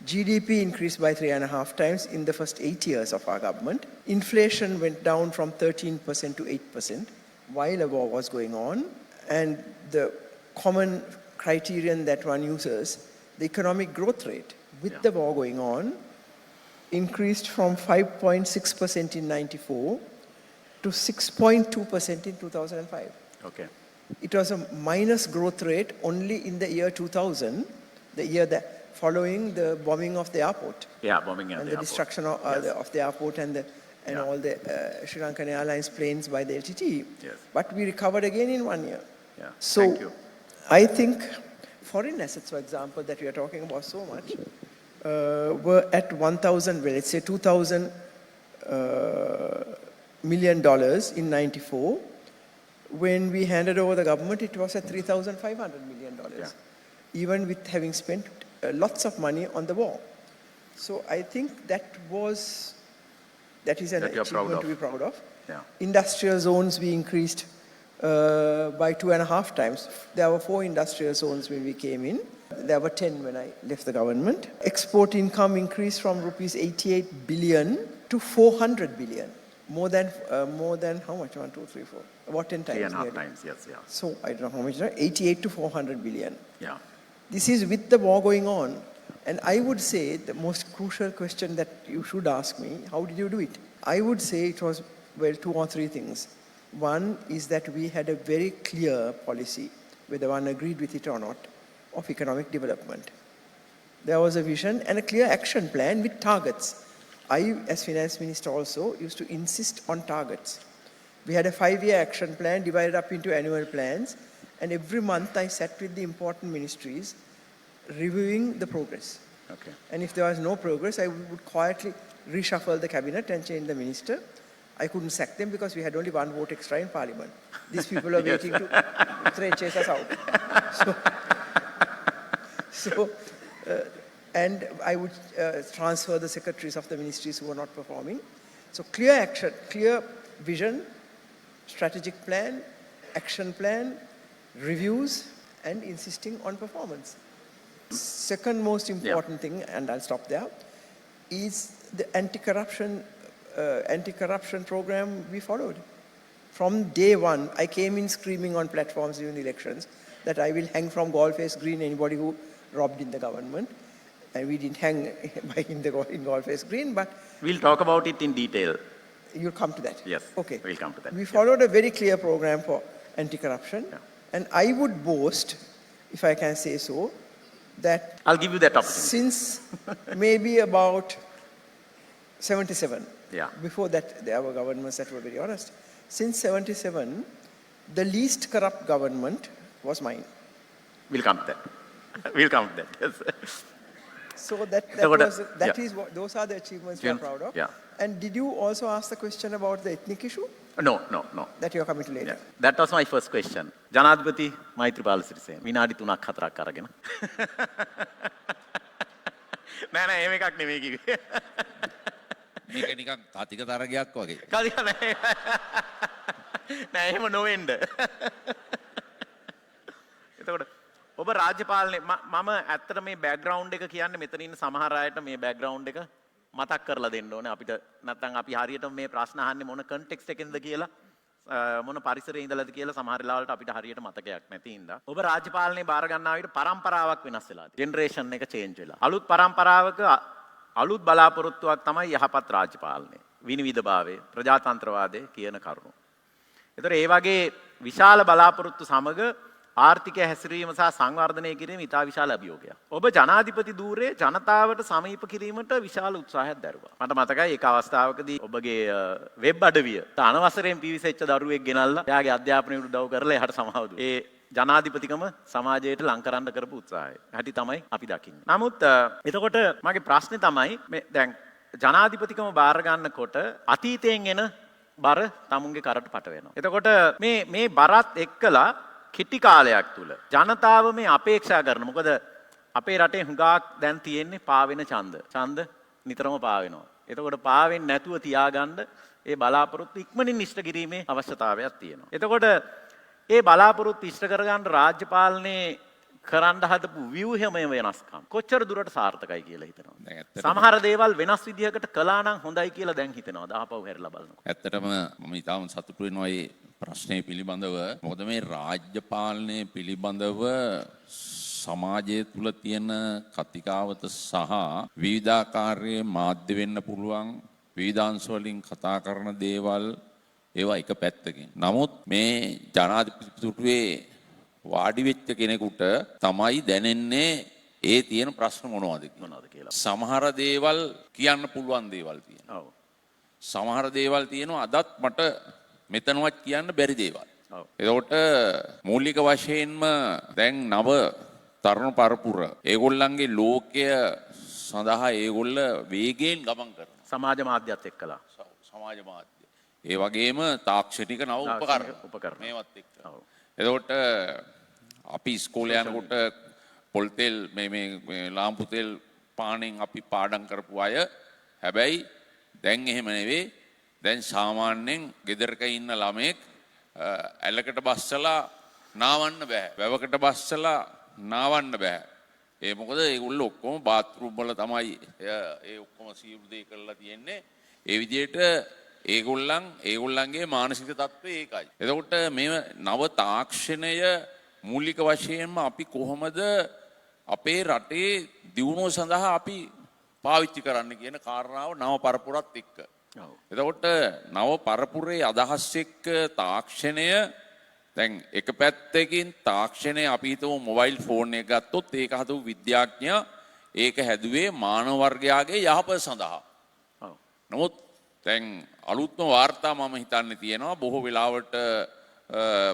GDP increased by 3.5 times in the first 8 years of our government. Inflation went down from 13% to 8% while a war was going on. And the common criterion that one uses, the economic growth rate with the war going on, increased from 5.6% in 94 to 6.2% in 2005. Okay. It was a minus growth rate only in the year 2000, the year that following the bombing of the airport. Yeah, bombing at and the the airport. destruction of the airport and all the Sri Lankan Airlines planes by the LTT. Yes. But we recovered again in 1 year. Yeah. So Thank you. I think foreign assets, for example, that we are talking about so much, were at 1,000, well, let's say $2,000 million in 94. When we handed over the government, it was at $3,500 million, even with having spent lots of money on the war. So I think that is an achievement to be proud of. Yeah. Industrial zones we increased by 2.5 times. There were 4 industrial zones when we came in. There were 10 when I left the government. Export income increased from rupees 88 billion to 400 billion. More than how much? 1, 2, 3, 4. About 10 times. 3.5 times, yes, yeah. So I don't know how much. 88 to 400 billion. Yeah. This is with the war going on. And I would say the most crucial question that you should ask me, how did you do it? I would say it was, well, 2 or 3 things. One is that we had a very clear policy, whether one agreed with it or not, of economic development. There was a vision and a clear action plan with targets. I, as finance minister also, used to insist on targets. We had a 5-year action plan divided up into annual plans, and every month I sat with the important ministries reviewing the progress. Okay. And if there was no progress, I would quietly reshuffle the cabinet and change the minister. I couldn't sack them because we had only 1 vote extra in parliament. These people are waiting to chase us out. And I would transfer the secretaries of the ministries who were not performing. So clear action, clear vision, strategic plan, action plan, reviews, and insisting on performance. Second most important thing, and I'll stop there, is the anti-corruption program we followed. From day one, I came in screaming on platforms during the elections that I will hang from Goldface Green anybody who robbed in the government. And we didn't hang in Goldface Green, but... We'll talk about it in detail. You'll come to that? Yes. Okay. We'll come to that. We followed a very clear program for anti-corruption. Yeah. And I would boast, if I can say so, that... I'll give you that opportunity. Since maybe about 77, before that there were governments that were very honest. Since 77, the least corrupt government was mine. We'll come to that. We'll come to that. Yes. So those are the achievements we are proud of. Yeah. And did you also ask the question about the ethnic issue? No. That you are coming to later. Yeah. That was my first question. Janadipati Maithripala Sirisena. විනාඩි 3ක් 4ක් අරගෙන. නෑ එහෙම එකක් නෙමෙයි කිව්වේ. මේක නිකන් කතික තරගයක් වගේ. කතික නෑ. නෑ එහෙම නොවෙන්න. එතකොට ඔබ රාජ්‍යපාලනේ මම ඇත්තට මේ බෑග්ග්‍රවුන්ඩ් එක කියන්නේ මෙතන ඉන්න සමහර අයට මේ බෑග්ග්‍රවුන්ඩ් එක මතක් කරලා දෙන්න ඕනේ අපිට නැත්නම් අපි හරියටම මේ ප්‍රශ්න අහන්නේ මොන කන්ටෙක්ස්ට් එකෙන්ද කියලා මොන පරිසරයේ ඉඳලාද කියලා සමහර වෙලාවලට අපිට හරියට මතකයක් නැති හින්දා ඔබ රාජ්‍යපාලනේ බාර ගන්නා විට පරම්පරාවක් වෙනස් වෙලා තියෙනවා ජෙනරේෂන් එක චේන්ජ් වෙලා අලුත් පරම්පරාවක අලුත් බලාපොරොත්තුවක් තමයි යහපත් රාජ්‍යපාලනය විනිවිදභාවය ප්‍රජාතන්ත්‍රවාදය කියන කරුණු. ඒතර ඒ වගේ විශාල බලාපොරොත්තු සමග ආර්ථිකය හැසිරීම සහ සංවර්ධනය කිරීම ඉතා විශාල අභියෝගයක්. ඔබ ජනාධිපති ධූරයේ ජනතාවට සමීප කිරීමට විශාල උත්සාහයක් දැරුවා. මට මතකයි ඒක අවස්ථාවකදී ඔබගේ වෙබ් අඩවිය අනවසරයෙන් පිවිසෙච්ච දරුවෙක් ගෙනල්ලා එයාගේ අධ්‍යාපනයට උදව් කරලා එහාට සමාව දුන්නා. ඒ ජනාධිපතිකම සමාජයට ලං කරන්න කරපු උත්සාහය. හැටි තමයි අපි දකින්නේ. නමුත් එතකොට මගේ ප්‍රශ්නේ තමයි මේ දැන් ජනාධිපතිකම බාර ගන්නකොට අතීතයෙන් එන බර තමුන්ගේ කරට පට වෙනවා. එතකොට මේ බරත් එක්කලා කිටි කාලයක් තුල ජනතාව මේ අපේක්ෂා කරන මොකද අපේ රටේ හුඟක් දැන් තියෙන්නේ පාවෙන ඡන්ද නිතරම පාවෙනවා. එතකොට පාවෙන්නේ නැතුව තියාගන්න ඒ බලාපොරොත්තු ඉක්මනින් ඉෂ්ට කිරීමේ අවශ්‍යතාවයක් තියෙනවා. එතකොට ඒ බලාපොරොත්තු ඉෂ්ට කරගන්න රාජ්‍ය පාලනයේ කරන්න හදපු ව්‍යුහමය වෙනස්කම් කොච්චර දුරට සාර්ථකයි කියලා හිතනවා. දැන් ඇත්තටම සමහර දේවල් වෙනස් විදිහකට කළා නම් හොඳයි කියලා දැන් හිතනවා. ආපහු හැරිලා බලනකොට. ඇත්තටම මම ඊටම සතුටු වෙනවා මේ ප්‍රශ්නේ පිළිබඳව. මොකද මේ රාජ්‍ය පාලනය පිළිබඳව සමාජය තුල තියෙන කතිකාවත සහ විවිධාකාරයේ මාධ්‍ය වෙන්න පුළුවන් විවිධාංශ වලින් කතා කරන දේවල් ඒවා එක පැත්තකින්. නමුත් මේ ජනාධිපතිතුමේ වාඩි වෙච්ච කෙනෙකුට තමයි දැනෙන්නේ ඒ තියෙන ප්‍රශ්න මොනවද කියලා. සමහර දේවල් කියන්න පුළුවන් දේවල් තියෙනවා. ඔව්. සමහර දේවල් තියෙනවා අදත් මට මෙතනවත් කියන්න බැරි දේවල්. ඔව්. එතකොට මූලික වශයෙන්ම දැන් නව තරුණ පරපුර ඒගොල්ලන්ගේ ලෝකය සඳහා ඒගොල්ල වේගයෙන් ගමන් කරනවා. සමාජ මාධ්‍යත් එක්කලා. සමාජ මාධ්‍ය. ඒ වගේම තාක්ෂණික නව උපකරණ මේවත් එක්ක. එතකොට අපි ඉස්කෝලේ යනකොට පොල් තෙල් මේ ලාම්පු තෙල් පානෙන් අපි පාඩම් කරපු අය හැබැයි දැන් එහෙම නෙවෙයි. දැන් සාමාන්‍යයෙන් ගෙදරක ඉන්න ළමෙක් ඇලකට බස්සලා නාවන්න බෑ. වැවකට බස්සලා නාවන්න බෑ. ඒ මොකද ඒගොල්ලෝ ඔක්කොම බාත්රූම් වල තමයි ඒ ඔක්කොම සියලු දේ කරලා තියෙන්නේ. ඒ විදිහට ඒගොල්ලන්ගේ මානසික තත්ත්වය ඒකයි. එතකොට මේ නව තාක්ෂණය මූලික වශයෙන්ම අපි කොහොමද අපේ රටේ දියුණුව සඳහා අපි පාවිච්චි කරන්න කියන කාරණාව නව පරපුරත් එක්ක. එතකොට නව පරපුරේ අදහස් එක්ක තාක්ෂණය දැන් එක පැත්තකින් තාක්ෂණය අපි හිතමු මොබයිල් ෆෝන් එක ගත්තොත් ඒක හදපු විද්‍යාඥයා ඒක හැදුවේ මානව වර්ගයාගේ යහපත සඳහා. නමුත් දැන් අලුත්ම වාර්තා මම හිතන්නේ තියෙනවා බොහෝ වෙලාවට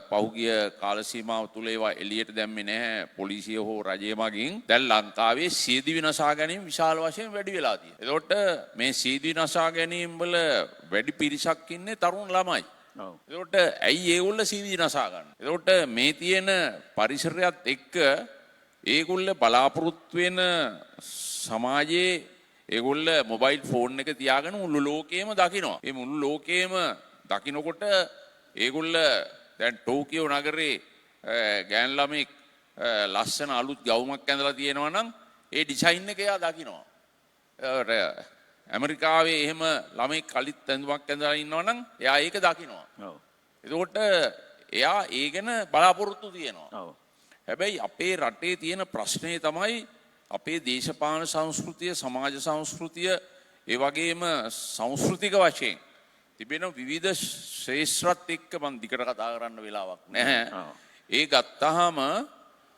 පහුගිය කාල සීමාව තුල ඒවා එළියට දැම්මේ නැහැ පොලිසිය හෝ රජය මගින්. දැන් ලංකාවේ සියදිවි නසා ගැනීම විශාල වශයෙන් වැඩි වෙලා තියෙනවා. එතකොට මේ සියදිවි නසා ගැනීම වල වැඩි පිරිසක් ඉන්නේ තරුණ ළමයි. එතකොට ඇයි ඒගොල්ල සියදිවි නසා ගන්න? එතකොට මේ තියෙන පරිසරයත් එක්ක ඒගොල්ල බලාපොරොත්තු වෙන සමාජයේ ඒගොල්ල මොබයිල් ෆෝන් එක තියාගෙන මුළු ලෝකෙම දකිනවා. ඒ මුළු ලෝකෙම දකිනකොට ඒගොල්ල දැන් ටෝකියෝ නගරේ ගෑන් ළමෙක් ලස්සන අලුත් ගවුමක් ඇඳලා තියෙනවා නම් ඒ ඩිසයින් එක එයා දකිනවා. ඇමරිකාවේ එහෙම ළමෙක් කලිත් ඇඳුමක් ඇඳලා ඉන්නවා නම් එයා ඒක දකිනවා. එතකොට එයා ඒ ගැන බලාපොරොත්තු තියෙනවා. හැබැයි අපේ රටේ තියෙන ප්‍රශ්නේ තමයි අපේ දේශපාලන සංස්කෘතිය සමාජ සංස්කෘතිය ඒ වගේම සංස්කෘතික වශයෙන් තිබෙන විවිධ ශ්‍රේෂ්ඨත් එක්ක මම දිකට කතා කරන්න වෙලාවක් නැහැ. ඒ ගත්තාම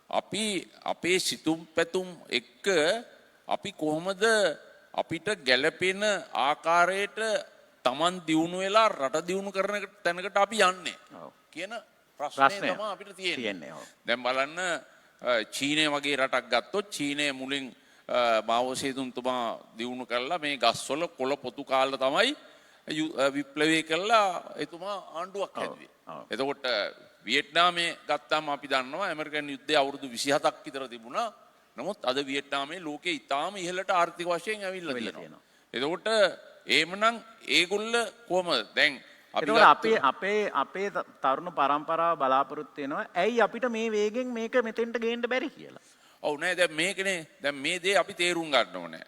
අපි අපේ සිතුම් පැතුම් එක්ක අපි කොහොමද අපිට ගැළපෙන ආකාරයට Taman දියුණු වෙලා රට දියුණු කරන තැනකට අපි යන්නේ කියන ප්‍රශ්නේ තමයි අපිට තියෙන්නේ. දැන් බලන්න චීනය වගේ රටක් ගත්තොත් චීනය මුලින් මාවෝ සේතුන්තුමා දියුණු කරලා මේ ගස්වල කොළ පොතු කාලා තමයි විප්ලවය කළා එතුමා ආණ්ඩුවක් හැදුවේ. එතකොට වියට්නාමයේ ගත්තාම අපි දන්නවා ඇමරිකන් යුද්ධය අවුරුදු 27ක් විතර තිබුණා. නමුත් අද වියට්නාමයේ ලෝකේ ඉතාම ඉහළට ආර්ථික වශයෙන් ඇවිල්ලා තියෙනවා. එතකොට එහෙමනම් ඒගොල්ල කොහමද දැන් අපේ තරුණ පරම්පරාව බලාපොරොත්තු වෙනවා ඇයි අපිට මේ වේගෙන් මේක මෙතෙන්ට ගේන්න බැරි කියලා. ඔව් නෑ දැන් මේකනේ දැන් මේ දේ අපි තේරුම් ගන්න ඕනේ.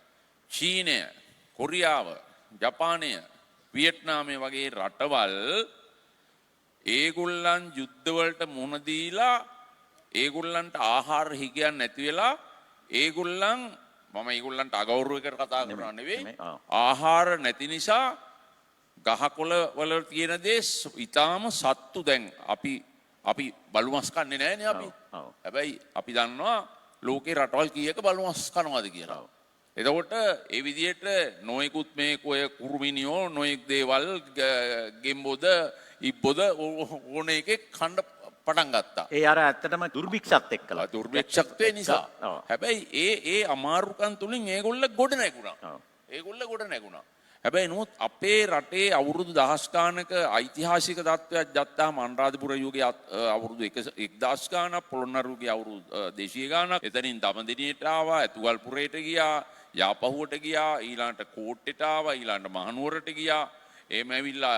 චීනය, කොරියාව, ජපානය, වියට්නාමය වගේ රටවල් ඒගොල්ලන් යුද්ධවලට මුහුණ දීලා ඒගොල්ලන්ට ආහාර හිගයන් නැති වෙලා ඒගොල්ලන් මම ඒගොල්ලන්ට අගෞරවයකට කතා කරනවා නෙවෙයි ආහාර නැති නිසා ගහකොළ වල තියෙන දේ ඊටාම සත්තු දැන් අපි බලු මස් කන්නේ නැහැනේ අපි. හැබැයි අපි දන්නවා ලෝකේ රටවල් කීයක බලු මස් කනවාද කියලා. එතකොට ඒ විදිහට නොයෙකුත් මේ කොය කුරුමිනියෝ නොයෙක් දේවල් ගෙම්බොද ඉබ්බොද ඕන එකේ කන්න පටන් ගත්තා. ඒ අර ඇත්තටම දුර්භික්ෂත් එක්කලා. දුර්භික්ෂත්වය නිසා. හැබැයි ඒ අමාරුකම් තුලින් ඒගොල්ල ගොඩ නැගුණා. හැබැයි නමුත් අපේ රටේ අවුරුදු දහස් ගානක ඓතිහාසික තත්ත්වයක් ගත්තාම අනුරාධපුර යුගයේ අවුරුදු 1000 ගානක් පොළොන්නරු යුගයේ අවුරුදු 200 ගානක් එතනින් දමදිනියට ආවා ඇතුගල්පුරයට ගියා යාපහුවට ගියා ඊළඟට කෝට්ටෙට ආවා ඊළඟට මහනුවරට ගියා එහෙම ඇවිල්ලා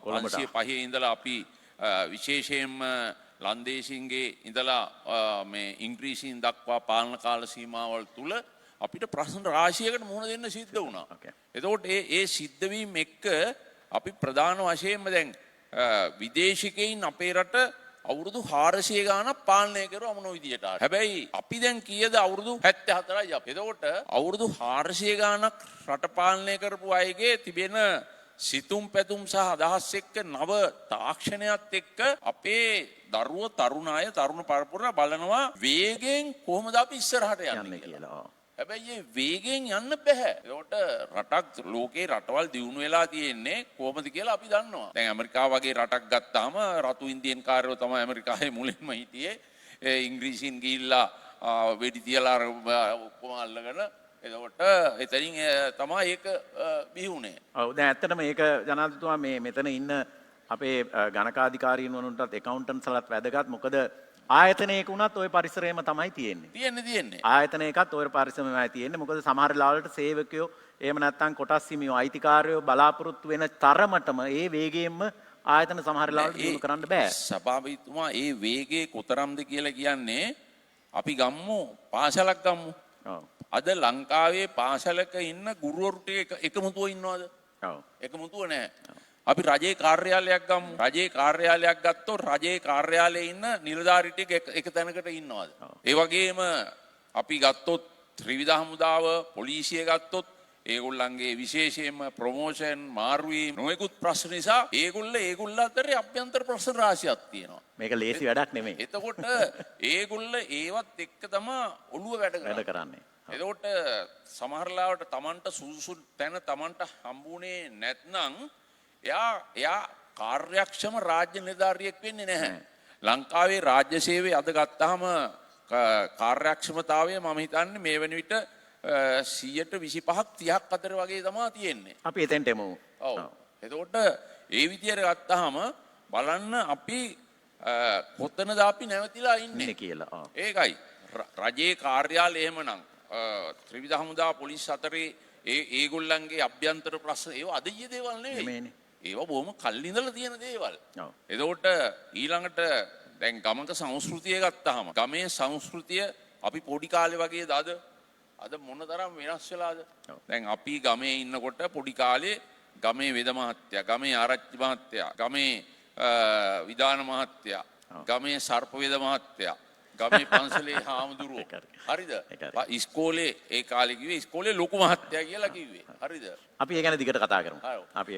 505 ඉඳලා අපි විශේෂයෙන්ම ලන්දේසින්ගේ ඉඳලා මේ ඉංග්‍රීසින් දක්වා පාලන කාල සීමාවල් තුල අපිට ප්‍රශ්න රාශියකට මුහුණ දෙන්න සිද්ධ වුණා. එතකොට ඒ සිද්ධවීම් එක්ක අපි ප්‍රධාන වශයෙන්ම දැන් විදේශිකයින් අපේ රට අවුරුදු 400 ගාණක් පාලනය කරුවා මොන විදියට. හැබැයි අපි දැන් කීයද අවුරුදු 74යි අපි. එතකොට අවුරුදු 400 ගාණක් රට පාලනය කරපු අයගේ තිබෙන සිතුම් පැතුම් සහ අදහස් එක්ක නව තාක්ෂණයත් එක්ක අපේ දරුවෝ තරුණ අය තරුණ පරපුර බලනවා වේගෙන් කොහොමද අපි ඉස්සරහට යන්නේ කියලා. හැබැයි මේ වේගෙන් යන්න බෑ. ඒකට රටක් ලෝකේ රටවල් දියුණු වෙලා තියෙන්නේ කොහොමද කියලා අපි දන්නවා. දැන් ඇමරිකාව වගේ රටක් ගත්තාම රතු ඉන්දියන් කාර්යෝ තමයි ඇමරිකාවේ මුලින්ම හිටියේ. ඉංග්‍රීසින් ගිහිල්ලා වෙඩි තියලා ඔක්කොම අල්ලගෙන එතකොට එතනින් තමයි ඒක බිහුනේ. ඔව් දැන් ඇත්තටම මේක ජනාධිපතිතුමා මේ මෙතන ඉන්න අපේ ගණකාධිකාරීන් වුණුන්ටත් accountants-ලත් වැදගත්. මොකද ආයතනයක වුණත් ওই පරිසරයම තමයි තියෙන්නේ. තියෙන්නේ. ආයතනයකත් ওই පරිසරයමයි තියෙන්නේ. මොකද සමහර ලාවලට සේවකයෝ එහෙම නැත්නම් කොටස් හිමියෝ අයිතිකාරයෝ බලාපොරොත්තු වෙන තරමටම ඒ වේගයෙන්ම ආයතන සමහර ලාවලට දිනු කරන්න බෑ. සභාපතිතුමා ඒ වේගයේ කොතරම්ද කියලා කියන්නේ අපි ගම්මු පාසලක් ගම්මු. ඔව්. අද ලංකාවේ පාසලක ඉන්න ගුරුවරු ටික එකමුතුව ඉන්නවද? ඔව්. එකමුතුව නැහැ. අපි රජයේ කාර්යාලයක් ගමු. රජයේ කාර්යාලයක් ගත්තොත් රජයේ කාර්යාලයේ ඉන්න නිලධාරි ටික එක තැනකට ඉන්නවද? ඒ වගේම අපි ගත්තොත් ත්‍රිවිධ හමුදාව, පොලිසිය ගත්තොත් ඒගොල්ලන්ගේ විශේෂයෙන්ම ප්‍රොමෝෂන් මාරුවීම් නොයෙකුත් ප්‍රශ්න නිසා ඒගොල්ල අතරේ අභ්‍යන්තර ප්‍රශ්න රාශියක් තියෙනවා. මේක ලේසි වැඩක් නෙමෙයි. එතකොට ඒගොල්ල ඒවත් එක්ක තමයි ඔළුව වැඩ කරන්නේ. එතකොට සමහර ලාවට Tamanට සුසුසු තැන Tamanට හම්බුනේ නැත්නම් එයා කාර්යක්ෂම රාජ්‍ය නිලධාරියෙක් වෙන්නේ නැහැ. ලංකාවේ රාජ්‍ය සේවය අද ගත්තාම කාර්යක්ෂමතාවය මම හිතන්නේ මේ වෙන විට 125ක් 30ක් අතර වගේ තමයි තියෙන්නේ. අපි එතෙන්ට එමු. ඔව්. එතකොට ඒ විදියට ගත්තාම බලන්න අපි කොතනද අපි නැවතිලා ඉන්නේ කියලා. ඒකයි. රජයේ කාර්යාලය එහෙමනම් ත්‍රිවිධ හමුදා පොලිස් අතරේ ඒගොල්ලන්ගේ අභ්‍යන්තර ප්‍රශ්න ඒවා අදීය දේවල් නෙවෙයි. ඒවා බොහොම කල්ලි ඉඳලා තියෙන දේවල්. එතකොට ඊළඟට දැන් ගමක සංස්කෘතිය ගත්තාම ගමේ සංස්කෘතිය අපි පොඩි කාලේ වගේද අද මොනතරම් වෙනස් වෙලාද? දැන් අපි ගමේ ඉන්නකොට පොඩි කාලේ ගමේ වෙද මහත්තයා, ගමේ ආරච්චි මහත්තයා, ගමේ විධාන මහත්තයා, ගමේ සර්ප වෙද මහත්තයා, ගමේ පන්සලේ හාමුදුරුවෝ. හරිද? ඉස්කෝලේ ඒ කාලේ කිව්වේ ඉස්කෝලේ ලොකු මහත්තයා කියලා කිව්වේ. හරිද? අපි ඒ ගැන දිගට කතා කරමු. අපි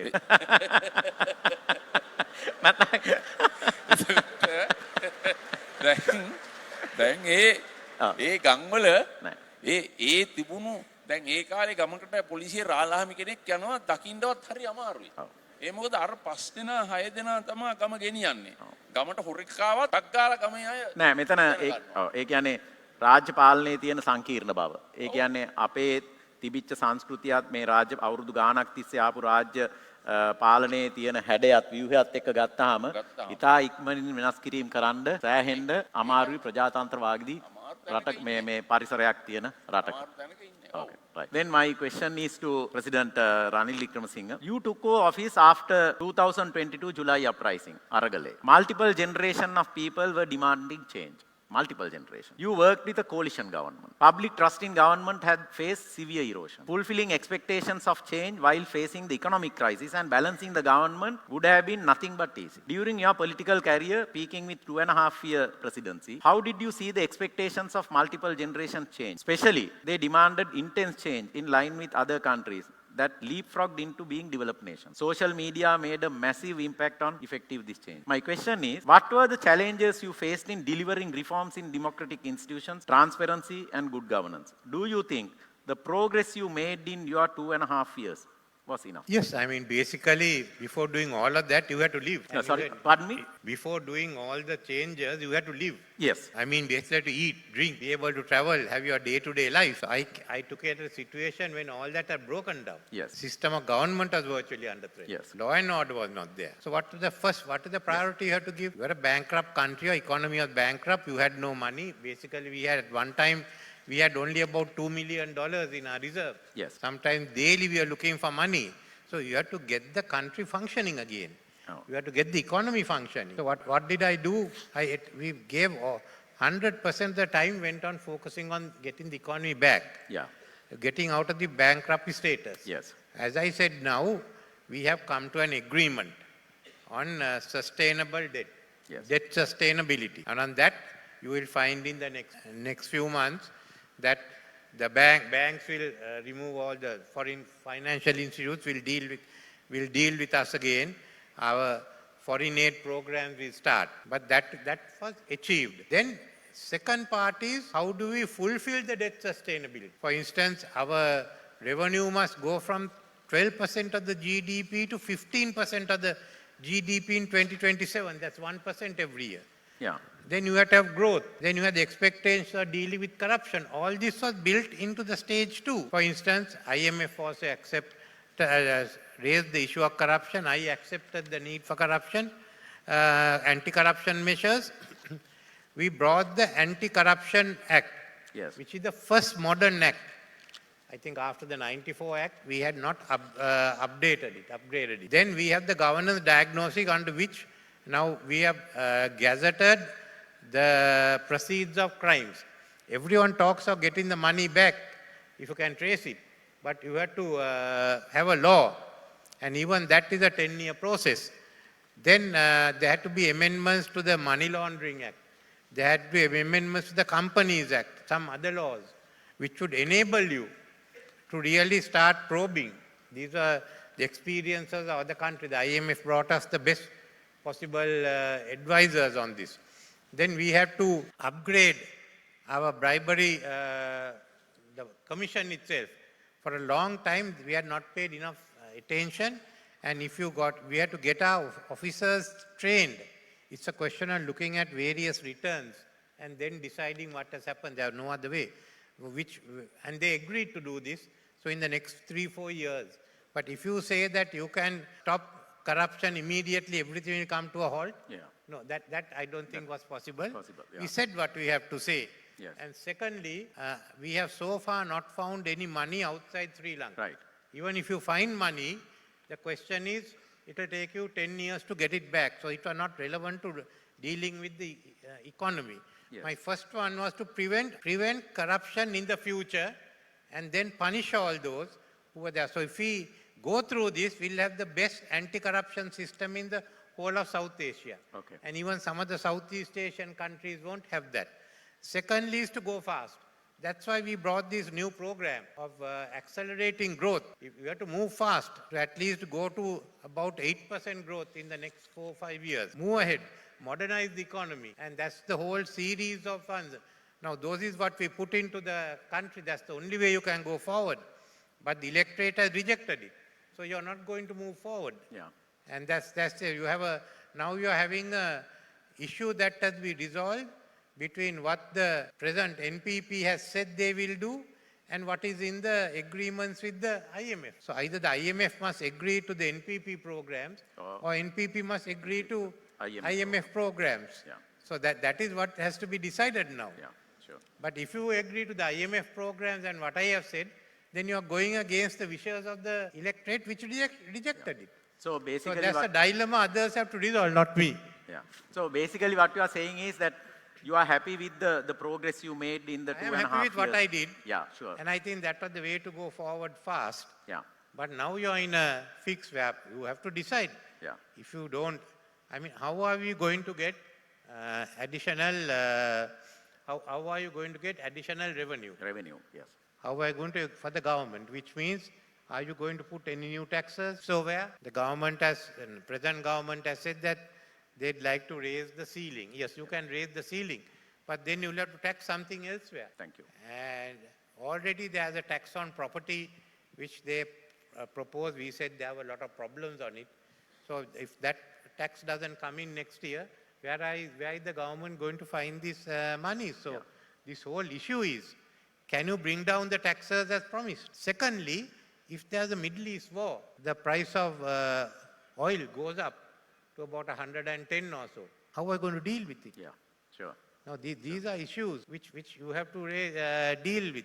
දැන් ඒ ගම්වල ඒ තිබුණු දැන් ඒ කාලේ ගමකට පොලිසිය රාළහාමි කෙනෙක් යනවා දකින්නවත් හරි අමාරුයි. ඒ මොකද අර 5 දෙනා 6 දෙනා තමයි ගම ගෙනියන්නේ. ගමට හොරෙක් ආවත් ටක් ගාලා ගමේ අය නෑ මෙතන ඒ කියන්නේ රාජ්‍ය පාලනයේ තියෙන සංකීර්ණ බව. ඒ කියන්නේ අපේ තිබිච්ච සංස්කෘතියත් මේ රාජ්‍ය අවුරුදු ගාණක් තිස්සේ ආපු රාජ්‍ය පාලනයේ තියෙන හැඩයත් ව්‍යුහයත් එක්ක ගත්තාම ඉතා ඉක්මනින් වෙනස් කිරීම කරන්න සෑහෙන්න අමාරුයි ප්‍රජාතන්ත්‍රවාදී රටක මේ පරිසරයක් තියෙන රටක. Okay, right. Then my question is to President Ranil Wickremesinghe. You took office after 2022 July uprising, Aragale. Multiple generation of people were demanding change. Multiple generations. You worked with a coalition government. Public trust in government had faced severe erosion. Fulfilling expectations of change while facing the economic crisis and balancing the government would have been nothing but easy. During your political career, peaking with 2.5-year presidency, how did you see the expectations of multiple generations change? Especially, they demanded intense change in line with other countries that leapfrogged into being developed nations. Social media made a massive impact on effective this change. My question is, what were the challenges you faced in delivering reforms in democratic institutions, transparency and good governance? Do you think the progress you made in your 2.5 years was enough? Yes, I mean, basically, before doing all of that, you had to live. No, sorry, pardon me? Before doing all the changes, you had to live. Yes. I mean, basically to eat, drink, be able to travel, have your day-to-day life. I took it as a situation when all that had broken down. Yes. System of government was virtually under threat. Yes. Law and order was not there. So what is the priority you have to give? You are a bankrupt country, your economy was bankrupt, you had no money. Basically, we had at one time, we had only about $2 million in our reserve. Yes. Sometimes daily we are looking for money. So you have to get the country functioning again. Oh. You have to get the economy functioning. So what did I do? We gave 100% of the time went on focusing on getting the economy back. Yeah. Getting out of the bankruptcy status. Yes. As I said now, we have come to an agreement on sustainable debt, Yes. debt sustainability. And on that, you will find in the next few months that the banks will remove all the foreign financial institutes will deal with us again. Our foreign aid programs will start. But that was achieved. Then second part is how do we fulfill the debt sustainability? For instance, our revenue must go from 12% of the GDP to 15% of the GDP in 2027. That's 1% every year. Yeah. Then you have to have growth. Then you have the expectations of dealing with corruption. All this was built into the stage 2. For instance, IMF also raised the issue of corruption. I accepted the need for corruption, anti-corruption measures. We brought the Anti-Corruption Act, Yes. which is the first modern act. I think after the 94 Act, we had not upgraded it. Then we have the governance diagnostic under which now we have gazetted the proceeds of crimes. Everyone talks of getting the money back if you can trace it, but you have to have a law, and even that is a 10-year process. Then there had to be amendments to the Money Laundering Act. There had to be amendments to the Companies Act, some other laws, which should enable you to really start probing. These are the experiences of other countries. The IMF brought us the best possible advisors on this. Then we have to upgrade our bribery, the commission itself. For a long time, we had not paid enough attention, and we had to get our officers trained. It's a question of looking at various returns and then deciding what has happened. There was no other way. And they agreed to do this. So in the next 3-4 years. But if you say that you can stop corruption immediately, everything will come to a halt. Yeah. No, that I don't think was possible. Yeah. We said what we have to say. Yes. And secondly, we have so far not found any money outside Sri Lanka. Right. Even if you find money, the question is, it will take you 10 years to get it back. So it was not relevant to dealing with the economy. Yes. My first one was to prevent corruption in the future and then punish all those who were there. So if we go through this, we'll have the best anti-corruption system in the whole of South Asia. Okay. And even some of the Southeast Asian countries won't have that. Secondly is to go fast. That's why we brought this new program of accelerating growth. If we have to move fast to at least go to about 8% growth in the next 4 or 5 years. Move ahead, modernize the economy. And that's the whole series of funds. Now, those is what we put into the country. That's the only way you can go forward. But the electorate has rejected it. So you're not going to move forward. Yeah. And that's it. Now you're having a issue that has to be resolved between what the present NPP has said they will do and what is in the agreements with the IMF. So either the IMF must agree to the NPP programs or NPP must agree to IMF programs. Yeah. So that is what has to be decided now. Yeah, sure. But if you agree to the IMF programs and what I have said, then you are going against the wishes of the electorate which rejected it. So So basically, that's a dilemma others have to resolve, not me. yeah. So basically, what you are saying is that you are happy with the progress you made in the I 2.5 am years. happy with what I did. Yeah, sure. And I think that was the way to go forward fast. Yeah, But now you are in a fix where you have to decide. yeah. If you don't, how are we going to get additional, how are you going to get additional revenue? Revenue, yes. How are you going to, for the government, which means, are you going to put any new taxes? So where the present government has said that they'd like to raise the ceiling. Yes, you can raise the ceiling, but then you'll have to tax something elsewhere. Thank you. And already there's a tax on property which they propose. We said they have a lot of problems on it. So if that tax doesn't come in next year, where is the government going to find this money? So this whole issue is, can you bring down the taxes as promised? Secondly, if there's a Middle East war, the price of oil goes up to about 110 or so. How are you going to deal with it? Yeah, sure. Now, these are issues which you have to deal with.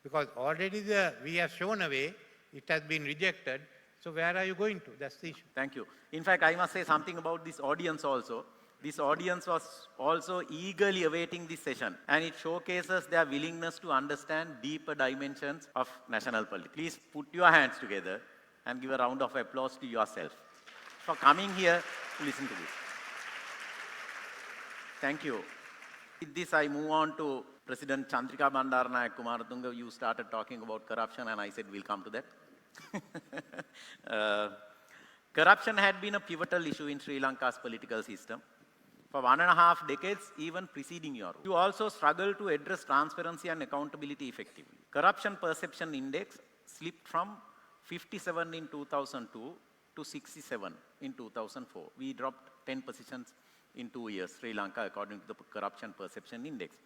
Because already we have shown a way, it has been rejected. So where are you going to? That's the issue. Thank you. In fact, I must say something about this audience also. This audience was also eagerly awaiting this session, and it showcases their willingness to understand deeper dimensions of national politics. Please put your hands together and give a round of applause to yourself for coming here to listen to this. Thank you. With this, I move on to President Chandrika Bandaranayak Kumaratunga. You started talking about corruption, and I said we'll come to that. Corruption had been a pivotal issue in Sri Lanka's political system for 1.5 decades, even preceding your rule. You also struggled to address transparency and accountability effectively. Corruption Perception Index slipped from 57 in 2002 to 67 in 2004. We dropped 10 positions in 2 years, Sri Lanka, according to the Corruption Perception Index.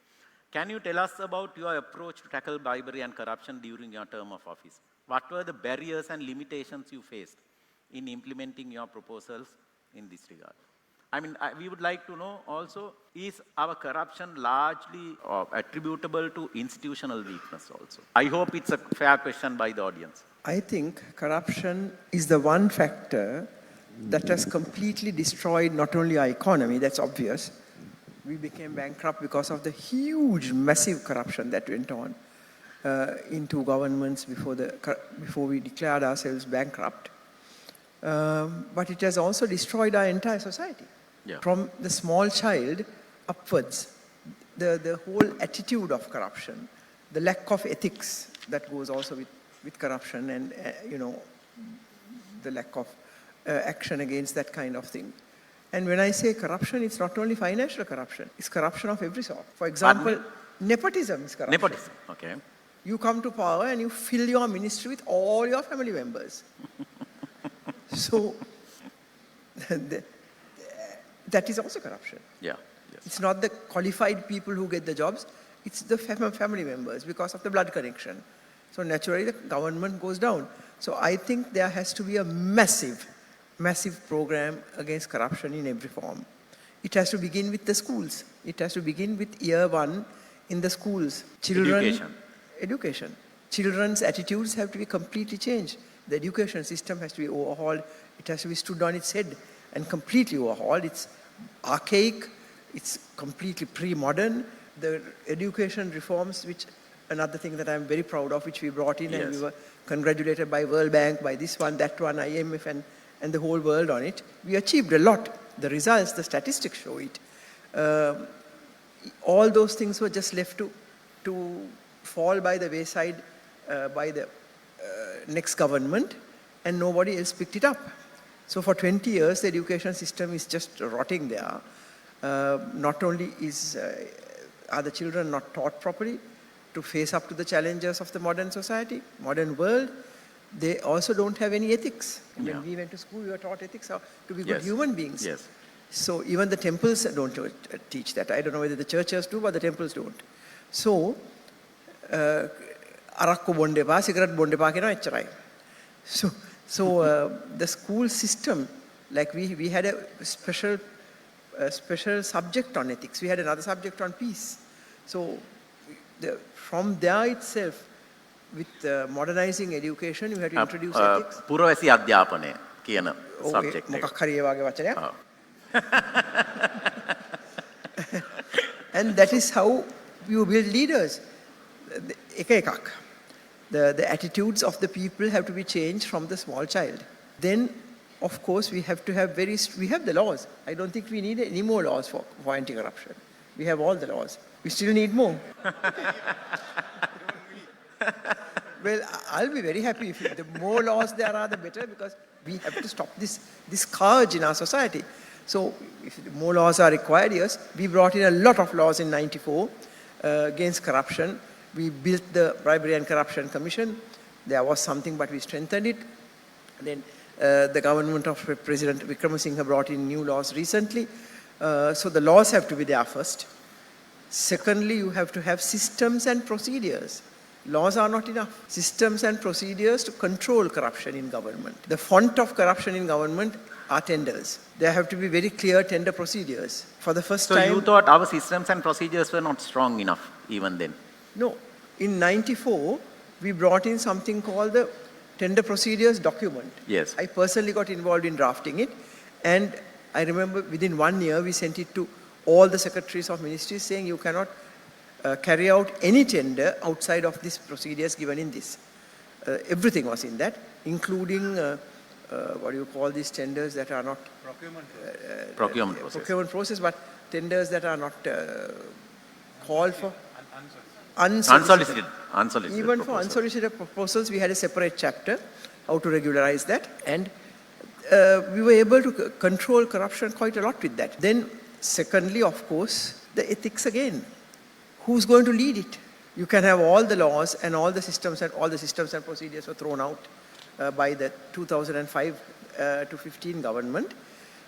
Can you tell us about your approach to tackle bribery and corruption during your term of office? What were the barriers and limitations you faced in implementing your proposals in this regard? I mean, we would like to know also, is our corruption largely attributable to institutional weakness also? I hope it's a fair question by the audience. I think corruption is the one factor that has completely destroyed not only our economy, that's obvious. We became bankrupt because of the huge, massive corruption that went on in two governments before we declared ourselves bankrupt. But it has also destroyed our entire society. Yeah. From the small child upwards, the whole attitude of corruption, the lack of ethics that goes also with corruption, and the lack of action against that kind of thing. And when I say corruption, it's not only financial corruption, it's corruption of every sort. For example, nepotism is corruption. Nepotism, okay. You come to power and you fill your ministry with all your family members. So that is also corruption. Yeah. Yes. It's not the qualified people who get the jobs, it's the family members because of the blood connection. So naturally the government goes down. So I think there has to be a massive program against corruption in every form. It has to begin with the schools. It has to begin with year 1 in the schools. Education. Children's attitudes have to be completely changed. The education system has to be overhauled. It has to be stood on its head and completely overhauled. It's archaic. It's completely pre-modern. The education reforms, which another thing that I'm very proud of, which we brought in, and we were congratulated by World Bank, by this one, that one, IMF, and the whole world on it. We achieved a lot. The results, the statistics show it. All those things were just left to fall by the wayside by the next government, and nobody else picked it up. So for 20 years, the education system is just rotting there. Not only are the children not taught properly to face up to the challenges of the modern society, modern world, they also don't have any ethics. When we went to school, we were taught ethics, how to be good human beings. Yes. So even the temples don't teach that. I don't know whether the churches do, but the temples don't. So, arakku bonde pa, cigarette bonde pa kena echcharai. So the school system, like we had a special subject on ethics. We had another subject on peace. So from there itself, with modernizing education, you had to introduce ethics. පුරවැසි අධ්‍යාපනය කියන subject එක. මොකක් හරි ඒ වගේ වචනයක්. And that is how you build leaders. එක එකක්. The attitudes of the people have to be changed from the small child. Then, of course, we have to have we have the laws. I don't think we need any more laws for anti-corruption. We have all the laws. We still need more. Well, I'll be very happy if the more laws there are, the better, because we have to stop this scourge in our society. So if more laws are required, yes, we brought in a lot of laws in '94 against corruption. We built the Bribery and Corruption Commission. There was something, but we strengthened it. Then the government of President Wickremesinghe brought in new laws recently. So the laws have to be there first. Secondly, you have to have systems and procedures. Laws are not enough. Systems and procedures to control corruption in government. The font of corruption in government are tenders. There have to be very clear tender procedures. For the first time... So you thought our systems and procedures were not strong enough even then? No. In '94, we brought in something called the tender procedures document. Yes. I personally got involved in drafting it, and I remember within 1 year we sent it to all the secretaries of ministries saying you cannot carry out any tender outside of these procedures given in this. Everything was in that, including what do you call these tenders that are not Procurement process. procurement process, but tenders that are not called for Unsolicited. Even for proposal. unsolicited proposals, we had a separate chapter how to regularize that, and we were able to control corruption quite a lot with that. Then, secondly, of course, the ethics again. Who's going to lead it? You can have all the laws and all the systems and procedures were thrown out by the 2005 to 15 government.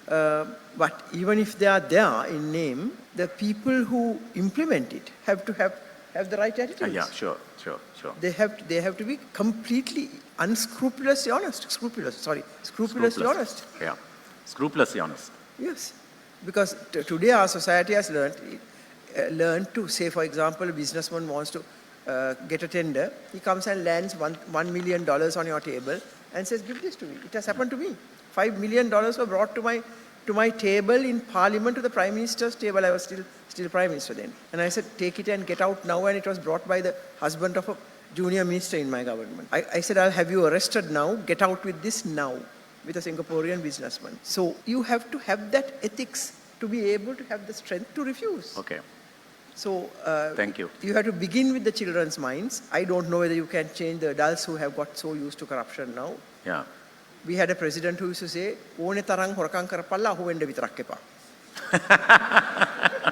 But even if they are there in name, the people who implement it have to have the right attitudes. Yeah, sure. They have to be completely scrupulously honest. Yeah, scrupulously honest. Yes, because today our society has learned to say, for example, a businessman wants to get a tender. He comes and lands $1 million on your table and says, "Give this to me." It has happened to me. $5 million were brought to my table in Parliament, to the Prime Minister's table. I was still Prime Minister then. And I said, "Take it and get out now." And it was brought by the husband of a junior minister in my government. I said, "I'll have you arrested now. Get out with this now," with a Singaporean businessman. So you have to have that ethics to be able to have the strength to refuse. Okay. So Thank you. You have to begin with the children's minds. I don't know whether you can change the adults who have got so used to corruption now. Yeah. We had a president who used to say, "One tarang horakang karapalla ahuwenda vitarak epa."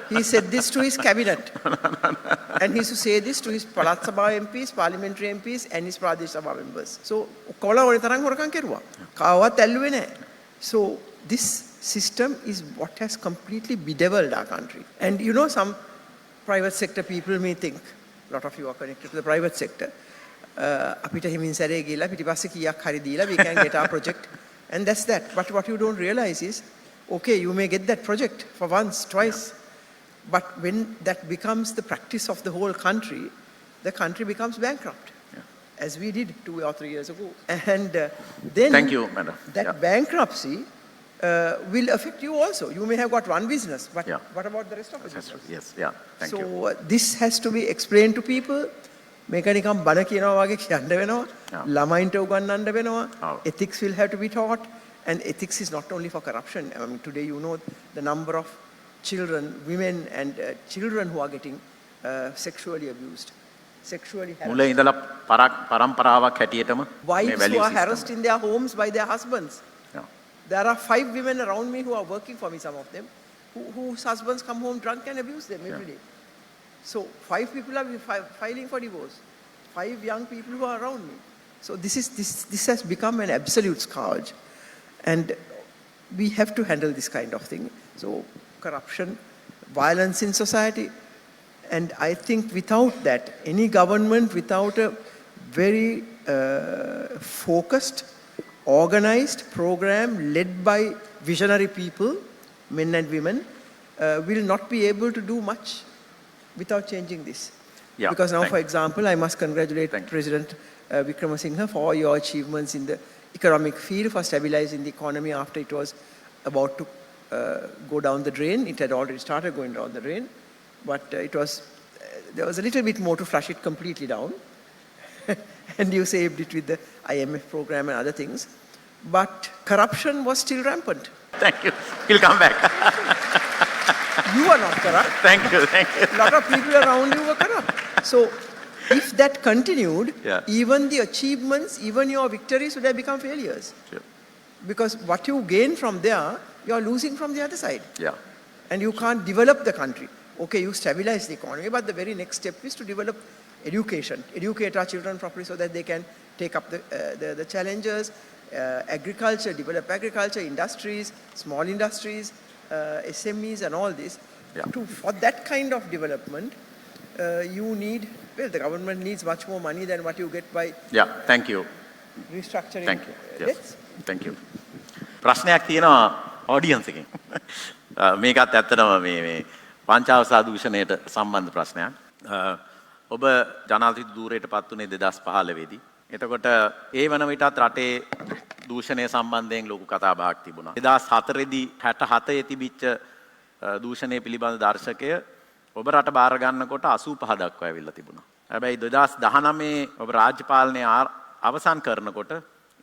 He said this to his cabinet. And he used to say this to his Palat Sabha MPs, parliamentary MPs, and his Pradesh Sabha members. So, kola one tarang horakang keruwa. Kawat alluwe naha. So, this system is what has completely bedeviled our country. And you know, some private sector people may think, a lot of you are connected to the private sector, apita himin sare gila pitipase kiyak hari dila, we can get our project, and that's that. But what you don't realize is, okay, you may get that project for once, twice, but when that becomes the practice of the whole country, the country becomes bankrupt, as we did 2 or 3 years ago. And then Thank you, madam. That bankruptcy will affect you also. You may have got one business, but what about the rest of the business? Yes, yeah. Thank you. So this has to be explained to people. මේක නිකම් බණ කියනවා වගේ කියන්න වෙනවා. ළමයින්ට උගන්වන්න වෙනවා. Ethics will have to be taught, and ethics is not only for corruption. I mean, today you know the number of children, women and children who are getting sexually abused, sexually harassed. මුල ඉඳලා පරම්පරාවක් හැටියටම Wives who are harassed in their homes by their husbands. There are 5 women around me who are working for me, some of them, whose husbands come home drunk and abuse them every day. So 5 people are filing for divorce. 5 young people who are around me. So this has become an absolute scourge. And we have to handle this kind of thing. So corruption, violence in society. And I think without that, any government without a very focused, organized program led by visionary people, men and women, will not be able to do much without changing this. Yeah, because now, for example, I must congratulate President Wickremesinghe for your achievements in the economic field, for stabilizing the economy after it was about to go down the drain. It had already started going down the drain, but there was a little bit more to flush it completely down. And you saved it with the IMF program and other things. But corruption was still rampant. Thank you. He'll come back. You are not corrupt. Thank you. A lot of people around you were corrupt. So if that continued, even the achievements, even your victories would have become failures. Sure. Because what you gain from there, you are losing from the other side. Yeah. And you can't develop the country. Okay, you stabilize the economy, but the very next step is to develop education. Educate our children properly so that they can take up the challenges. Agriculture, develop agriculture, industries, small industries, SMEs and all this. Yeah. For that kind of development, you need, well, the government needs much more money than what you get by thank you. restructuring Thank you. Yes. debts. Thank you. ප්‍රශ්නයක් තියෙනවා audience එකෙන්. මේකත් ඇත්තටම මේ පංචාව සාදූෂණයට සම්බන්ධ ප්‍රශ්නයක්. ඔබ ජනාධිපති ධූරයට පත් වුණේ 2015 දී. එතකොට ඒ වන විටත් රටේ දූෂණය සම්බන්ධයෙන් ලොකු කතාබහක් තිබුණා. 2004 දී 67 තිබිච්ච දූෂණය පිළිබඳ දර්ශකය ඔබ රට බාර ගන්නකොට 85 දක්වා ඇවිල්ලා තිබුණා. හැබැයි 2019 ඔබ රාජ්‍ය පාලනය අවසන් කරනකොට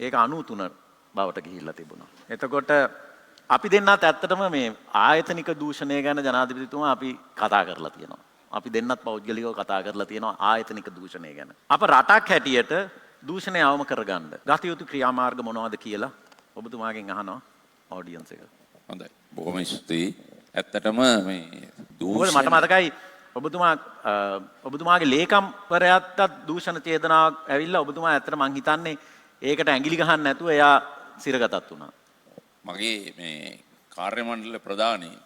ඒක 93 බවට ගිහිල්ලා තිබුණා. එතකොට අපි දෙන්නත් ඇත්තටම මේ ආයතනික දූෂණය ගැන ජනාධිපතිතුමා අපි කතා කරලා තියෙනවා. අපි දෙන්නත් පෞද්ගලිකව කතා කරලා තියෙනවා ආයතනික දූෂණය ගැන. අප රටක් හැටියට දූෂණය අවම කරගන්න ගත යුතු ක්‍රියාමාර්ග මොනවද කියලා ඔබතුමාගෙන් අහනවා ඔඩියන්ස් එක. හොඳයි. බොහොම ස්තුතියි. ඇත්තටම මේ මොකද මට මතකයි ඔබතුමාගේ ලේකම්වරයාටත් දූෂණ චේතනාවක් ඇවිල්ලා ඔබතුමා ඇත්තට මං හිතන්නේ ඒකට ඇඟිලි ගහන්න නැතුව එයා සිරගතත් වුණා. මගේ මේ කාර්ය මණ්ඩල ප්‍රධානී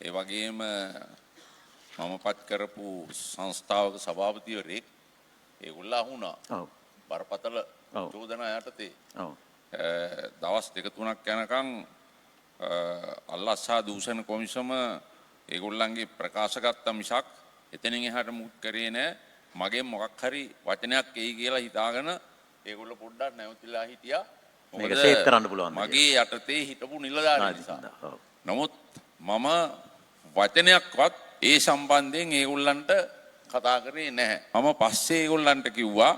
ඒ වගේම මම පත් කරපු සංස්ථාවක සභාපතිවරයෙක් ඒගොල්ලෝ අහුණා. ඔව්. බරපතල චෝදනා යටතේ. ඔව්. දවස් දෙක තුනක් යනකම් අල්ලස්සා දූෂණ කොමිසම ඒගොල්ලන්ගේ ප්‍රකාශ ගත්තා මිසක් එතනින් එහාට මුත් කරේ නෑ. මගෙන් මොකක් හරි වචනයක් එයි කියලා හිතාගෙන ඒගොල්ලෝ පොඩ්ඩක් නැවතිලා හිටියා. මේක සේව් කරන්න පුළුවන්. මගේ යටතේ හිටපු නිලධාරීන් නිසා. නමුත් මම වචනයක්වත් ඒ සම්බන්ධයෙන් ඒගොල්ලන්ට කතා කරේ නැහැ. මම පස්සේ ඒගොල්ලන්ට කිව්වා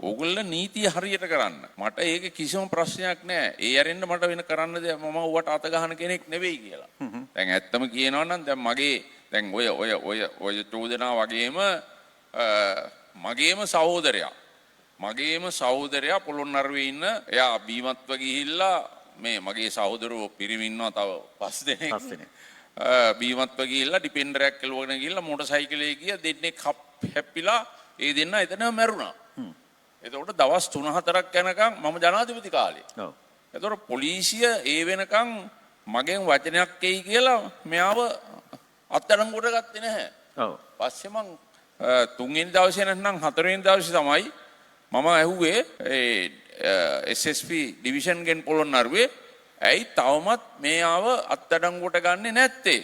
ඕගොල්ලෝ නීතිය හරියට කරන්න. මට ඒක කිසිම ප්‍රශ්නයක් නැහැ. ඒ ඇරෙන්න මට වෙන කරන්න දෙයක් මම ඌට අත ගහන කෙනෙක් නෙවෙයි කියලා. දැන් ඇත්තම කියනවා නම් දැන් මගේ දැන් ඔය චෝදනා වගේම මගේම සහෝදරයා පොළොන්නරුවේ ඉන්න එයා බීමත්ව ගිහිල්ලා මේ මගේ සහෝදරෝ පිරිමින්නවා තව 5 දෙනෙක්. බීමත්ව ගිහිල්ලා ඩිපෙන්ඩරයක් කෙලවගෙන ගිහිල්ලා මෝටර් සයිකලේ ගිය දෙන්නෙක් හැප්පිලා ඒ දෙන්න එතනම මැරුණා. එතකොට දවස් 3-4ක් යනකම් මම ජනාධිපති කාලේ. ඔව්. එතකොට පොලිසිය ඒ වෙනකම් මගෙන් වචනයක් එයි කියලා මෙයාව අත්අඩංගුවට ගත්තේ නැහැ. ඔව්. පස්සේ මං 3 වෙනි දවසේ නැත්නම් 4 වෙනි දවසේ තමයි මම ඇහුවේ ඒ SSP ඩිවිෂන් ගෙන් පොළොන්නරුවේ ඇයි තවමත් මෙයාව අත්අඩංගුවට ගන්නෙ නැත්තේ?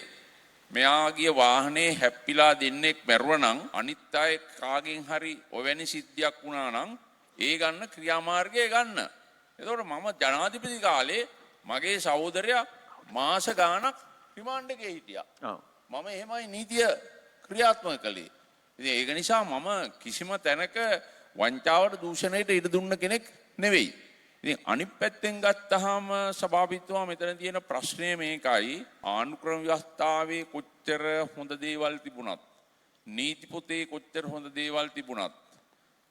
මෙයාගේ වාහනේ හැප්පිලා දෙන්නෙක් මැරුණා නම් අනිත් අය කාගෙන් හරි ඔවැනි සිද්ධියක් වුණා නම් ඒ ගන්න ක්‍රියාමාර්ගය ගන්න. එතකොට මම ජනාධිපති කාලේ මගේ සහෝදරයා මාස ගාණක් රිමාන්ඩ් එකේ හිටියා. ඔව්. මම එහෙමයි නීතිය ක්‍රියාත්මක කළේ. ඉතින් ඒක නිසා මම කිසිම තැනක වංචාවට දූෂණයට ඉඩ දුන්න කෙනෙක් නෙවෙයි. ඉතින් අනිත් පැත්තෙන් ගත්තාම සභාපතිතුමා මෙතන තියෙන ප්‍රශ්නය මේකයි ආණ්ඩුක්‍රම ව්‍යවස්ථාවේ කොච්චර හොඳ දේවල් තිබුණත් නීති පොතේ කොච්චර හොඳ දේවල් තිබුණත්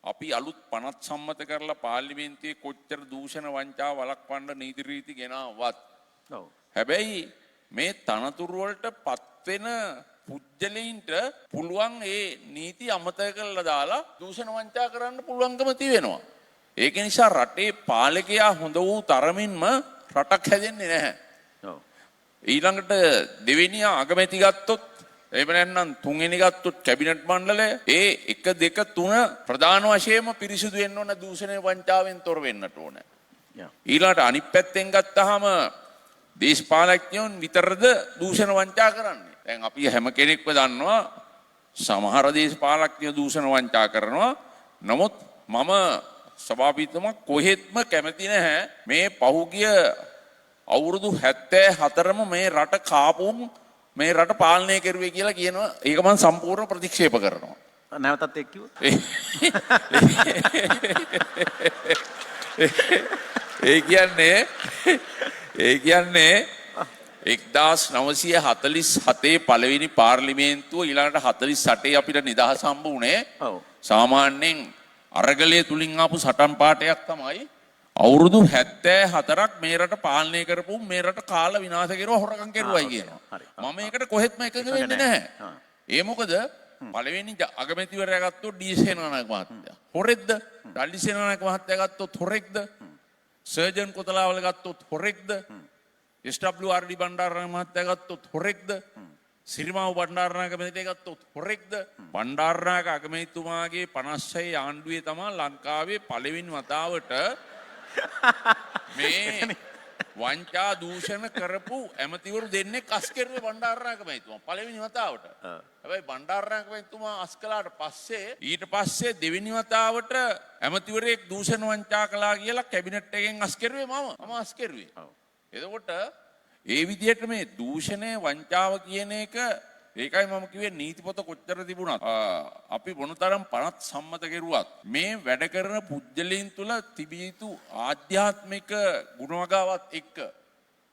අපි අලුත් පනත් සම්මත කරලා පාර්ලිමේන්තුවේ කොච්චර දූෂණ වංචා වළක්වන්න නීති රීති ගෙනාවත් හැබැයි මේ තනතුරු වලට පත් වෙන පුජ්‍යලයින්ට පුළුවන් ඒ නීති අමතක කරලා දාලා දූෂණ වංචා කරන්න පුළුවන්කම තියෙනවා. ඒක නිසා රටේ පාලකයා හොඳ වූ තරමින්ම රටක් හැදෙන්නේ නැහැ. ඊළඟට දෙවෙනියා අගමැති ගත්තොත් එහෙම නැත්නම් තුන්වෙනි ගත්තොත් කැබිනට් මණ්ඩලය ඒ 1 2 3 ප්‍රධාන වශයෙන්ම පිරිසිදු වෙන්න ඕන දූෂණ වංචාවෙන් තොර වෙන්නට ඕන. ඊළඟට අනිත් පැත්තෙන් ගත්තාම දේශපාලඥයන් විතරද දූෂණ වංචා කරන්නේ. දැන් අපි හැම කෙනෙක්ම දන්නවා සමහර දේශපාලඥයෝ දූෂණ වංචා කරනවා. නමුත් මම සභාපතිතුමා කොහෙත්ම කැමති නැහැ මේ පහුගිය අවුරුදු 74ම මේ රට කාපුම් මේ රට පාලනය කරුවේ කියලා කියනවා. ඒක මම සම්පූර්ණ ප්‍රතික්ෂේප කරනවා. නැවතත් එක් කිව්වා. ඒ කියන්නේ 1947 පළවෙනි පාර්ලිමේන්තුව ඊළඟට 48 අපිට නිදහස හම්බ වුණේ. ඔව්. සාමාන්‍යයෙන් අරගලයේ තුලින් ආපු සටන් පාටයක් තමයි අවුරුදු 74ක් මේ රට පාලනය කරපු මේ රට කාල විනාශ කෙරුවා හොරකම් කෙරුවයි කියනවා. මම මේකට කොහෙත්ම එකඟ වෙන්නේ නැහැ. ඒ මොකද පළවෙනි අගමැතිවරයා ගත්තොත් ඩී.සේනානායක මහත්තයා හොරෙක්ද? ඩල්ලි.සේනානායක මහත්තයා ගත්තොත් හොරෙක්ද? සර්ජන් කොතලාවල ගත්තොත් හොරෙක්ද? එස්.ඩබ්ලිව්.ආර්.ඩී. බණ්ඩාරනායක මහත්තයා ගත්තොත් හොරෙක්ද? සිරිමාව බණ්ඩාරනායක මැතිණිය ගත්තොත් හොරෙක්ද? බණ්ඩාරනායක අගමැතිතුමාගේ 56 ආණ්ඩුවේ තමයි ලංකාවේ පළවෙනි වතාවට මේ වංචා දූෂණ කරපු ඇමතිවරු දෙන්නේ අස් කෙරුවේ බණ්ඩාරනායක මැතිතුමා පළවෙනි වතාවට. හැබැයි බණ්ඩාරනායක මැතිතුමා අස් කළාට පස්සේ ඊට පස්සේ දෙවෙනි වතාවට ඇමතිවරයෙක් දූෂණ වංචා කළා කියලා කැබිනට් එකෙන් අස් කෙරුවේ මම අස් කෙරුවේ. එතකොට ඒ විදිහට මේ දූෂණය වංචාව කියන එක ඒකයි මම කිව්වේ නීති පොත කොච්චර තිබුණත් අපි මොනතරම් පනත් සම්මත කෙරුවත් මේ වැඩ කරන පුජ්‍යලීන් තුල තිබිය යුතු ආධ්‍යාත්මික ගුණවගාවත් එක්ක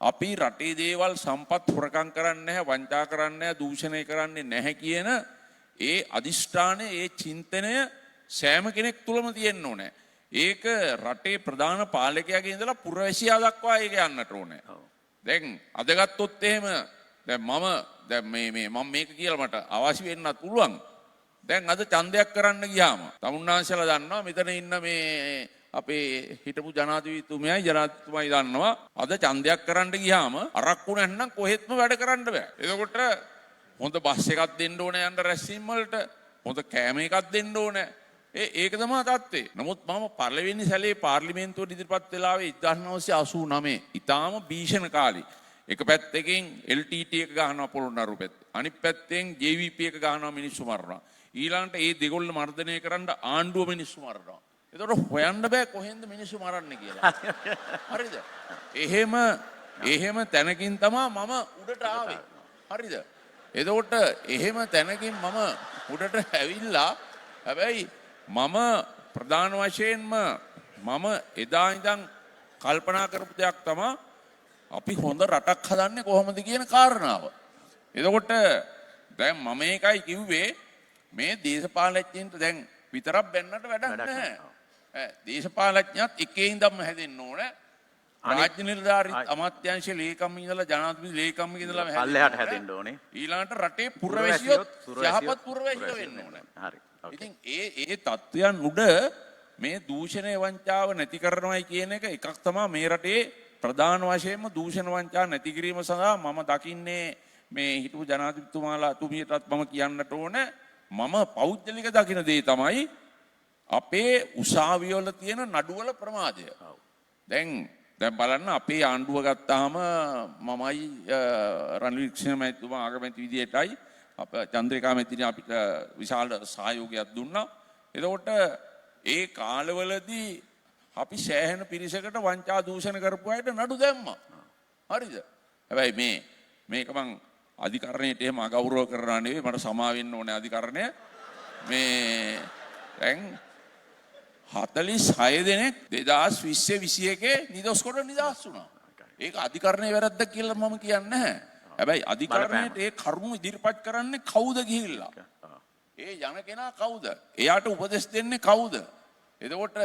අපි රටේ දේවල් සම්පත් හොරකම් කරන්නේ නැහැ වංචා කරන්නේ නැහැ දූෂණය කරන්නේ නැහැ කියන ඒ අදිෂ්ඨානය ඒ චින්තනය සෑම කෙනෙක් තුලම තියෙන්න ඕනේ. ඒක රටේ ප්‍රධාන පාලකයාගේ ඉඳලා පුරවැසියා දක්වා ඒක යන්නට ඕනේ. දැන් අද ගත්තොත් එහෙම දැන් මම මේක කියලා මට අවශ්‍ය වෙන්නත් පුළුවන්. දැන් අද ඡන්දයක් කරන්න ගියාම තමුන්නාන්සලා දන්නවා මෙතන ඉන්න මේ අපේ හිටපු ජනාධිපතිතුමයි ජනාධිපතිතුමයි දන්නවා අද ඡන්දයක් කරන්න ගියාම අරක්කු නැත්නම් කොහෙත්ම වැඩ කරන්න බෑ. එතකොට හොඳ බස් එකක් දෙන්න ඕනේ යන්න රැස්වීම වලට. හොඳ කෑම එකක් දෙන්න ඕනේ. ඒක තමයි තත්ත්වේ. නමුත් මම පළවෙනි සැලේ පාර්ලිමේන්තුවට ඉදිරිපත් වෙලාවේ 1989 ඊටාම භීෂණ කාලේ එක පැත්තකින් LTT එක ගහනවා පොළොන්නරු පැත්තේ. අනිත් පැත්තෙන් JVP එක ගහනවා මිනිස්සු මරනවා. ඊළඟට ඒ දෙගොල්ල මර්ධනය කරන්න ආණ්ඩුව මිනිස්සු මරනවා. ඒතකොට හොයන්න බෑ කොහෙන්ද මිනිස්සු මරන්නේ කියලා. හරිද? එහෙම තැනකින් තමයි මම උඩට ආවේ. හරිද? එතකොට එහෙම තැනකින් මම උඩට ඇවිල්ලා හැබැයි මම ප්‍රධාන වශයෙන්ම මම එදා ඉඳන් කල්පනා කරපු දෙයක් තමයි අපි හොඳ රටක් හදන්නේ කොහොමද කියන කාරණාව. එතකොට දැන් මම ඒකයි කිව්වේ මේ දේශපාලඥයින්ට දැන් විතරක් බැන්නට වැඩක් නැහැ. දේශපාලඥයත් එකේ ඉඳන්ම හැදෙන්න ඕනේ. රාජ්‍ය නිලධාරී අමාත්‍යාංශ ලේකම් ඉඳලා ජනාධිපති ලේකම් ඉඳලා පල්ලෙහාට හැදෙන්න ඕනේ. ඊළඟට රටේ පුරවැසියොත් යහපත් පුරවැසියෝ වෙන්න ඕනේ. හරි. ඉතින් ඒ තත්ත්වයන් උඩ මේ දූෂණය වංචාව නැති කරනවයි කියන එක එකක් තමයි මේ රටේ ප්‍රධාන වශයෙන්ම දූෂණ වංචා නැති කිරීම සඳහා මම දකින්නේ මේ හිටපු ජනාධිපතිතුමාලා තුමියටත් මම කියන්නට ඕන මම පෞද්ගලික දකින දේ තමයි අපේ උසාවිවල තියෙන නඩුවල ප්‍රමාදය. දැන් බලන්න අපේ ආණ්ඩුව ගත්තාම මමයි රනිල් වික්‍රමසිංහ මැතිතුමා ආගමැති විදියටයි අප චන්ද්‍රිකා මැතිණිය අපිට විශාල සහයෝගයක් දුන්නා. එතකොට ඒ කාලවලදී අපි සෑහෙන පිරිසකට වංචා දූෂණ කරපු අයට නඩු දැම්මා. හරිද? හැබැයි මේක මං අධිකරණයට එහෙම අගෞරව කරනවා නෙවෙයි මට සමා වෙන්න ඕනේ අධිකරණය. මේ දැන් 46 දෙනෙක් 2020-21 නිදොස් කොට නිදහස් වුණා. ඒක අධිකරණයේ වැරද්දක් කියලා මම කියන්නේ නැහැ. හැබැයි අධිකරණයට ඒ කරුණු ඉදිරිපත් කරන්නේ කවුද ගිහිල්ලා? ඒ යන කෙනා කවුද? එයාට උපදෙස් දෙන්නේ කවුද? එතකොට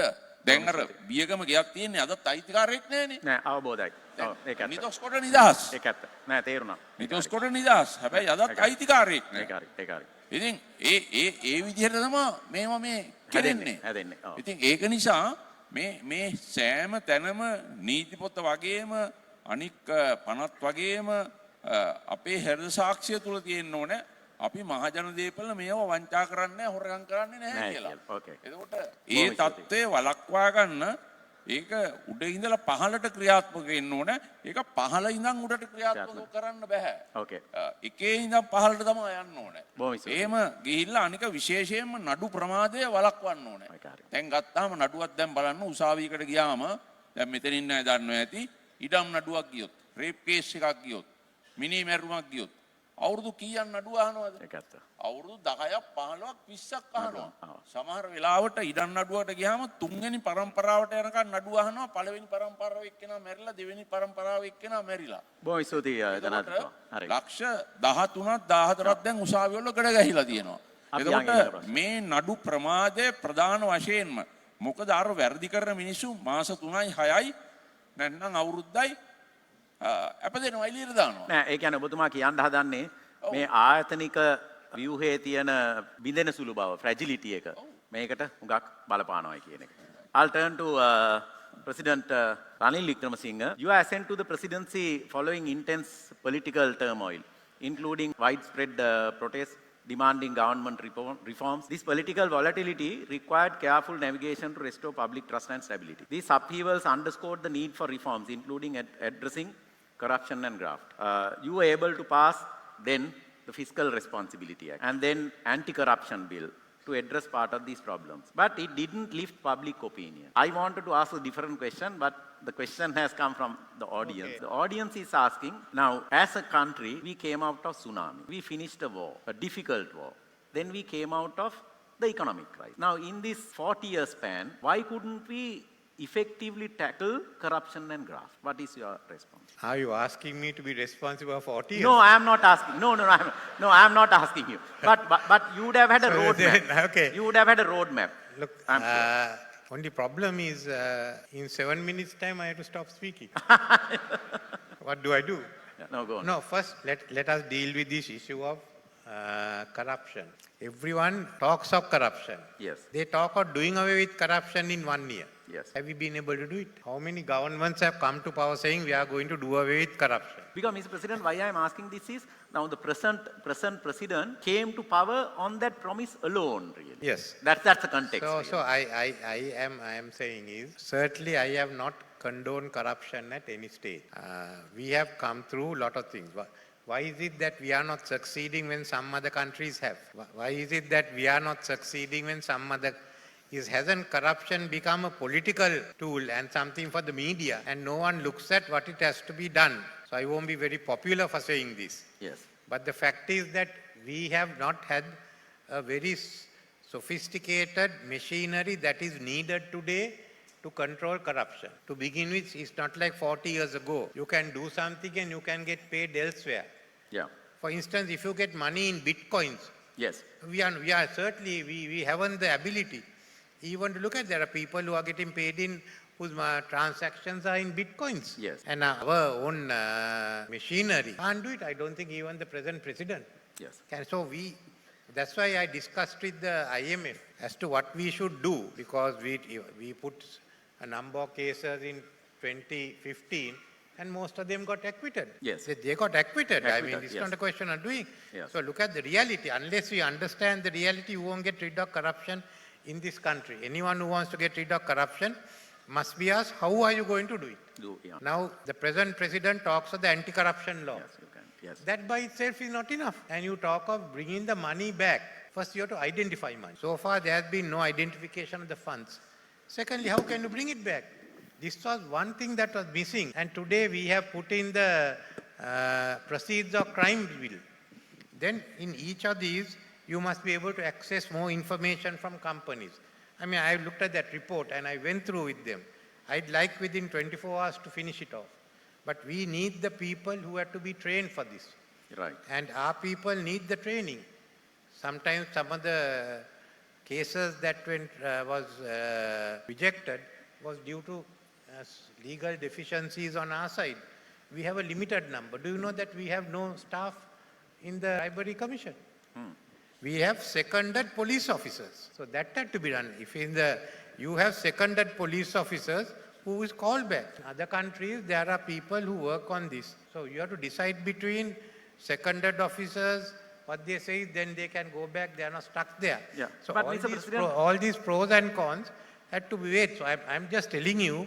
දැන් අර බියගම ගියක් තියෙන්නේ අදත් අයිතිකාරයෙක් නෑනේ. නෑ අවබෝධයි. ඒක ඇත්ත. නිදොස් කොට නිදහස්. ඒක ඇත්ත. නෑ තේරුණා. නිදොස් කොට නිදහස්. හැබැයි අදත් අයිතිකාරයෙක් නෑ. ඒක හරි. ඉතින් ඒ විදිහට තමයි මේවා මේ කෙරෙන්නේ. හැදෙන්නේ. ඉතින් ඒක නිසා මේ සෑම තැනම නීති පොත වගේම අනික් පනත් වගේම අපේ හෘද සාක්ෂිය තුල තියෙන්න ඕනේ අපි මහජන දේපල මේවා වංචා කරන්නේ හොරගම් කරන්නේ නැහැ කියලා. එතකොට ඒ தත්ත්වය වළක්වා ගන්න ඒක උඩ ඉඳලා පහළට ක්‍රියාත්මක වෙන්න ඕනේ. ඒක පහළ ඉඳන් උඩට ක්‍රියාත්මක කරන්න බෑ. එකේ ඉඳන් පහළට තමයි යන්න ඕනේ. එහෙම ගිහිල්ලා අනික විශේෂයෙන්ම නඩු ප්‍රමාදය වළක්වන්න ඕනේ. දැන් ගත්තාම නඩුවක් දැන් බලන්න උසාවියකට ගියාම දැන් මෙතනින් නෑ දන්නවා ඇති ඉඩම් නඩුවක් ගියොත් රේප් කේස් එකක් ගියොත් මිනි මැරුමක් ගියොත් අවුරුදු කීයක් නඩුව අහනවද? ඒක ඇත්ත. අවුරුදු 10ක් 15ක් 20ක් අහනවා. සමහර වෙලාවට ඉඩම් නඩුවට ගියාම තුන්වෙනි පරම්පරාවට යනකම් නඩුව අහනවා. පළවෙනි පරම්පරාව එක්කෙනා මැරිලා දෙවෙනි පරම්පරාව එක්කෙනා මැරිලා. බොහොම ස්තුතියි ජනාධිපතිතුමා. හරි. ලක්ෂ 13ක් 14ක් දැන් උසාවි වල ගඩ ගැහිලා තියෙනවා. එතකොට මේ නඩු ප්‍රමාදය ප්‍රධාන වශයෙන්ම මොකද අර වැරදි කරන මිනිස්සු මාස 3යි 6යි නැත්නම් අවුරුද්දයි අපදෙනවා එළියට දානවා. නෑ ඒ කියන්නේ ඔබතුමා කියන්න හදන්නේ මේ ආයතනික ව්‍යුහයේ තියෙන බිඳෙන සුළු බව ෆ්‍රැජිලිටි එක මේකට හුඟක් බලපානවායි කියන එක. I'll turn to President Ranil Wickremesinghe. You are ascent to the presidency following intense political turmoil, including widespread protests demanding government reforms. This political volatility required careful navigation to restore public trust and stability. These upheavals underscored the need for reforms, including addressing corruption and graft. You were able to pass then the Fiscal Responsibility Act and then Anti-Corruption Bill to address part of these problems. But it didn't lift public opinion. I wanted to ask a different question, but the question has come from the audience. Okay. The audience is asking, now, as a country, we came out of tsunami. We finished a war, a difficult war. Then we came out of the economic crisis. Now, in this 40-year span, why couldn't we effectively tackle corruption and graft? What is your response? Are you asking me to be responsible for 40 years? No, I am not asking. No, I am not asking you. But you would have had a roadmap. Okay. You would have had a roadmap. Look, I'm sure. only problem is in 7 minutes' time I have to stop speaking. What do I do? Yeah, no, go on. No, first let us deal with this issue of corruption. Everyone talks of corruption. Yes. They talk of doing away with corruption in 1 year. Yes. Have we been able to do it? How many governments have come to power saying we are going to do away with corruption? Because, Mr. President, why I am asking this is, now the present president came to power on that promise alone, really. Yes. That's the context. So I am saying is, certainly I have not condoned corruption at any stage. We have come through a lot of things. Why is it that we are not succeeding when some other countries have? Why is it that we are not succeeding when some other... Hasn't corruption become a political tool and something for the media, and no one looks at what it has to be done? So I won't be very popular for saying this. Yes. But the fact is that we have not had a very sophisticated machinery that is needed today to control corruption. To begin with, it's not like 40 years ago. You can do something and you can get paid elsewhere. Yeah. For instance, if you get money in bitcoins, Yes. we haven't the ability. Even to look at, there are people who are getting paid in whose transactions are in bitcoins. Yes. And our own machinery can't do it. I don't think even the present president Yes. can. So that's why I discussed with the IMF as to what we should do, because we put a number of cases in 2015 and most of them got acquitted. Yes. They got acquitted. I mean, it's yes. not a question of doing. Yes. So look at the reality. Unless we understand the reality, you won't get rid of corruption in this country. Anyone who wants to get rid of corruption must be asked, how are you going to do it? Now, the present president talks of the anti-corruption law. Yes, you can. Yes. That by itself is not enough. And you talk of bringing the money back. First, you have to identify money. So far, there has been no identification of the funds. Secondly, how can you bring it back? This was one thing that was missing. And today, we have put in the proceeds of crime bill. Then, in each of these, you must be able to access more information from companies. I mean, I looked at that report and I went through with them. I'd like within 24 hours to finish it off. But we need the people who have to be trained for this. Right. And our people need the training. Sometimes some of the cases that was rejected was due to legal deficiencies on our side. We have a limited number. Do you know that we have no staff in the Bribery Commission? We have seconded police officers. So that had to be done. If you have seconded police officers, who is called back? In other countries, there are people who work on this. So you have to decide between seconded officers, what they say, then they can go back, they are not stuck there. Yeah. So But all these pros and cons had to be weighed. So I'm just telling you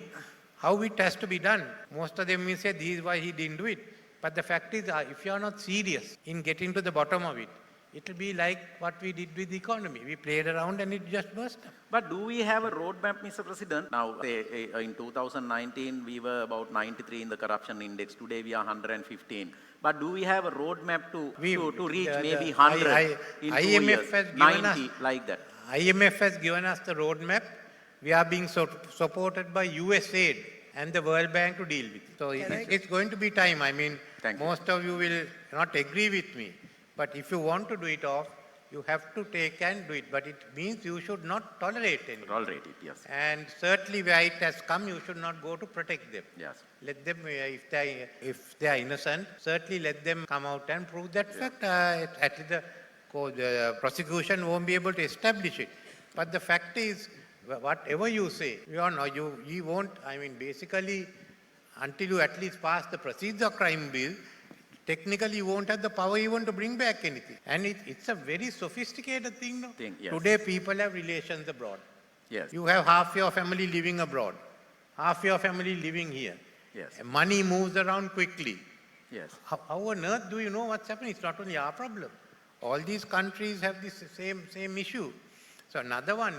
how it has to be done. Most of them will say, this is why he didn't do it. But the fact is, if you are not serious in getting to the bottom of it, it will be like what we did with the economy. We played around and it just burst up. But do we have a roadmap, Mr. President? Now, in 2019, we were about 93 in the corruption index. Today, we are 115. But do we have a roadmap to reach maybe 100 in 2 years, 90, like that? IMF has given us the roadmap. We are being supported by USAID and the World Bank to deal with it. So it's going to be time. I mean, most of you will not agree with me. But if you want to do it off, you have to take and do it. But it means you should not tolerate anything. Tolerate it, yes. And certainly where it has come, you should not go to protect them. Yes. Let them, if they are innocent, certainly let them come out and prove that fact. At least the prosecution won't be able to establish it. But the fact is, whatever you say, you won't, I mean, basically, until you at least pass the Proceeds of Crime Bill, technically you won't have the power even to bring back anything. And it's a very sophisticated thing. No? Yes. Today people have relations abroad. Yes. You have half your family living abroad, half your family living here. Yes. And money moves around quickly. Yes. How on earth do you know what's happening? It's not only our problem. All these countries have this same issue. So another one,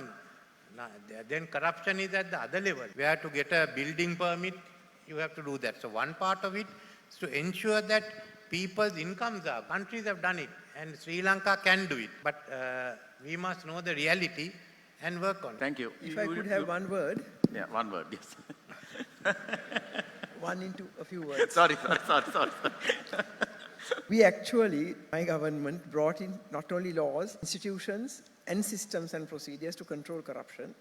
then corruption is at the other level. Where to get a building permit, you have to do that. So one part of it is to ensure that people's incomes are. Countries have done it, and Sri Lanka can do it. But we must know the reality and work on it. Thank you. If I could have one word, Yeah, one word, yes. one into a few words. Sorry. We actually, my government brought in not only laws, institutions, and systems and procedures to control corruption.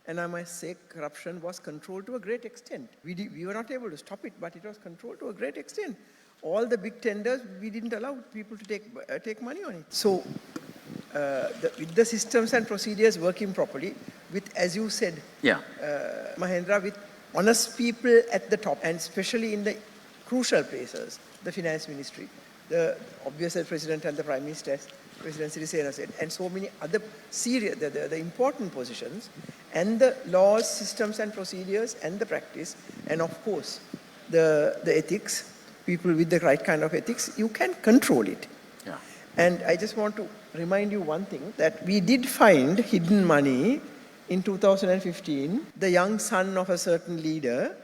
And I must say, corruption was controlled to a great extent. We were not able to stop it, but it was controlled to a great extent. All the big tenders, we didn't allow people to take money on it. So, with the systems and procedures working properly, with, as you said, Yeah. Mahendra, with honest people at the top, and especially in the crucial places, the finance ministry, the obvious president and the prime minister, President Sirisena said, and so many other serious, the important positions, and the laws, systems and procedures, and the practice, and of course, the ethics, people with the right kind of ethics, you can control it. Yeah. And I just want to remind you one thing, that we did find hidden money in 2015. The young son of a certain leader,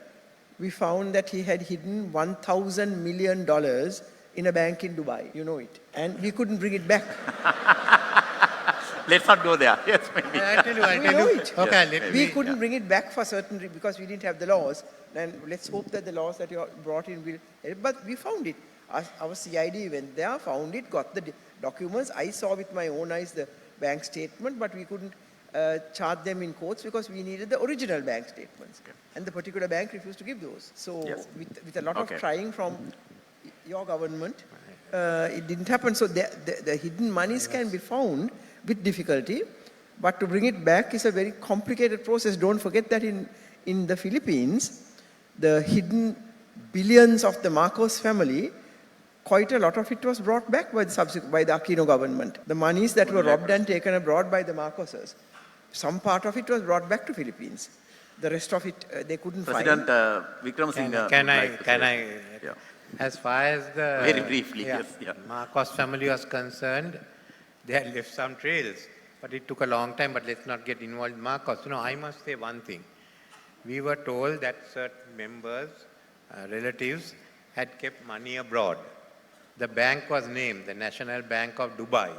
we found that he had hidden $1,000 million in a bank in Dubai. You know it. And we couldn't bring it back. Let's not go there. Yes, maybe. I'll tell you. We know it. Okay, Yes, let We me. couldn't bring it back for certain because we didn't have the laws. And let's hope that the laws that you brought in will help. But we found it. Our CID went there, found it, got the documents. I saw with my own eyes the bank statement, but we couldn't charge them in courts because we needed the original bank statements. Okay. And the particular bank refused to give those. So Yes. with a lot Okay. of trying from your government, it didn't happen. So the hidden monies can be found with difficulty, but to bring it back is a very complicated process. Don't forget that in the Philippines, the hidden billions of the Marcos family, quite a lot of it was brought back by the Aquino government. The monies that were robbed and taken abroad by the Marcoses, some part of it was brought back to Philippines. The rest of it, they couldn't President find. Wickremesinghe. Can would I, like to can say. I, Yeah. as far as the... Very briefly, yes, yeah. Marcos family was concerned, they had left some trails, but it took a long time, but let's not get involved in Marcos. You know, I must say one thing. We were told that certain members, relatives, had kept money abroad. The bank was named, the National Bank of Dubai,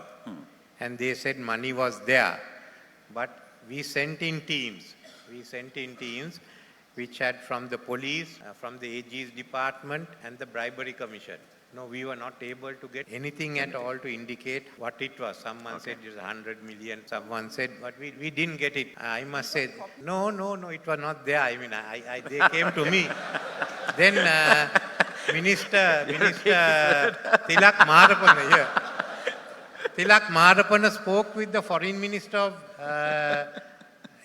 and they said money was there. But we sent in teams. Which had from the police, from the AG's department and the bribery commission. No, we were not able to get anything at all to indicate what it was. Someone said it was 100 million, someone said, but we didn't get it. I must say, no, it was not there. I mean, they came to me. Then Minister Tilak Maharapana, Tilak Maharapana spoke with the foreign minister of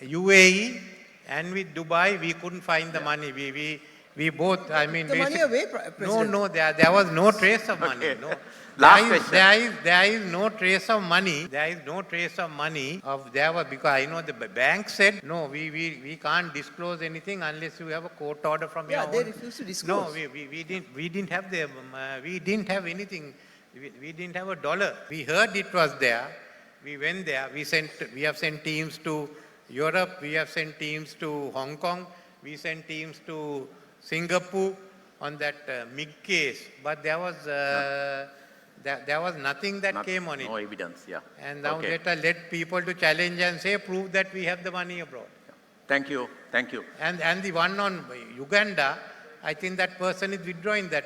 UAE, and with Dubai, we couldn't find the money. We both, I mean... The money away, President. No, there was no trace of money. Okay. No. Last question. There is no trace of money. There is no trace of money because I know the bank said, no, we can't disclose anything unless you have a court order from your own. Yeah, they refused to disclose. No, we didn't have them. We didn't have anything. We didn't have $1. We heard it was there. We went there. We have sent teams to Europe. We have sent teams to Hong Kong. We sent teams to Singapore on that MIG case. But there was nothing that came on it. No evidence, yeah. And now Okay. let people to challenge and say, prove that we have the money abroad. Thank you. And the one on Uganda, I think that person is withdrawing that.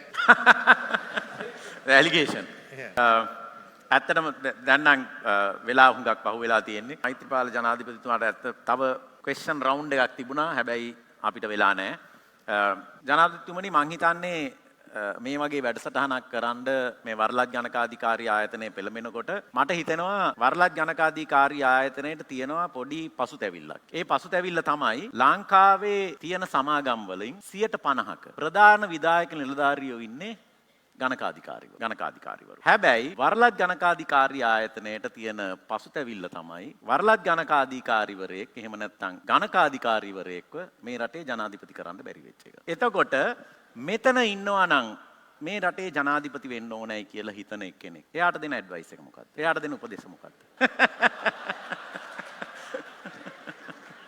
The allegation. Yeah. ඇත්තටම දැන් නම් වෙලා හුඟක් පහු වෙලා තියෙන්නේ. මෛත්‍රීපාල ජනාධිපතිතුමාට ඇත්ත තව ක්වෙස්චන් රවුන්ඩ් එකක් තිබුණා. හැබැයි අපිට වෙලා නැහැ. ජනාධිපතිතුමනි මං හිතන්නේ මේ වගේ වැඩසටහනක් කරන්න මේ වරලත් ජනකාධිකාරී ආයතනය පෙළඹෙනකොට මට හිතෙනවා වරලත් ජනකාධිකාරී ආයතනයට තියෙනවා පොඩි පසුතැවිල්ලක්. ඒ පසුතැවිල්ල තමයි ලංකාවේ තියෙන සමාගම් වලින් 50%ක ප්‍රධාන විධායක නිලධාරියෝ ඉන්නේ ගණකාධිකාරීවරු. හැබැයි වරලත් ගණකාධිකාරී ආයතනයට තියෙන පසුතැවිල්ල තමයි වරලත් ගණකාධිකාරීවරයෙක් එහෙම නැත්නම් ගණකාධිකාරීවරයෙක්ව මේ රටේ ජනාධිපති කරන්න බැරි වෙච්ච එක. එතකොට මෙතන ඉන්නවා නම් මේ රටේ ජනාධිපති වෙන්න ඕනයි කියලා හිතන එක්කෙනෙක්. එයාට දෙන ඇඩ්වයිස් එක මොකක්ද? එයාට දෙන උපදේශ මොකක්ද?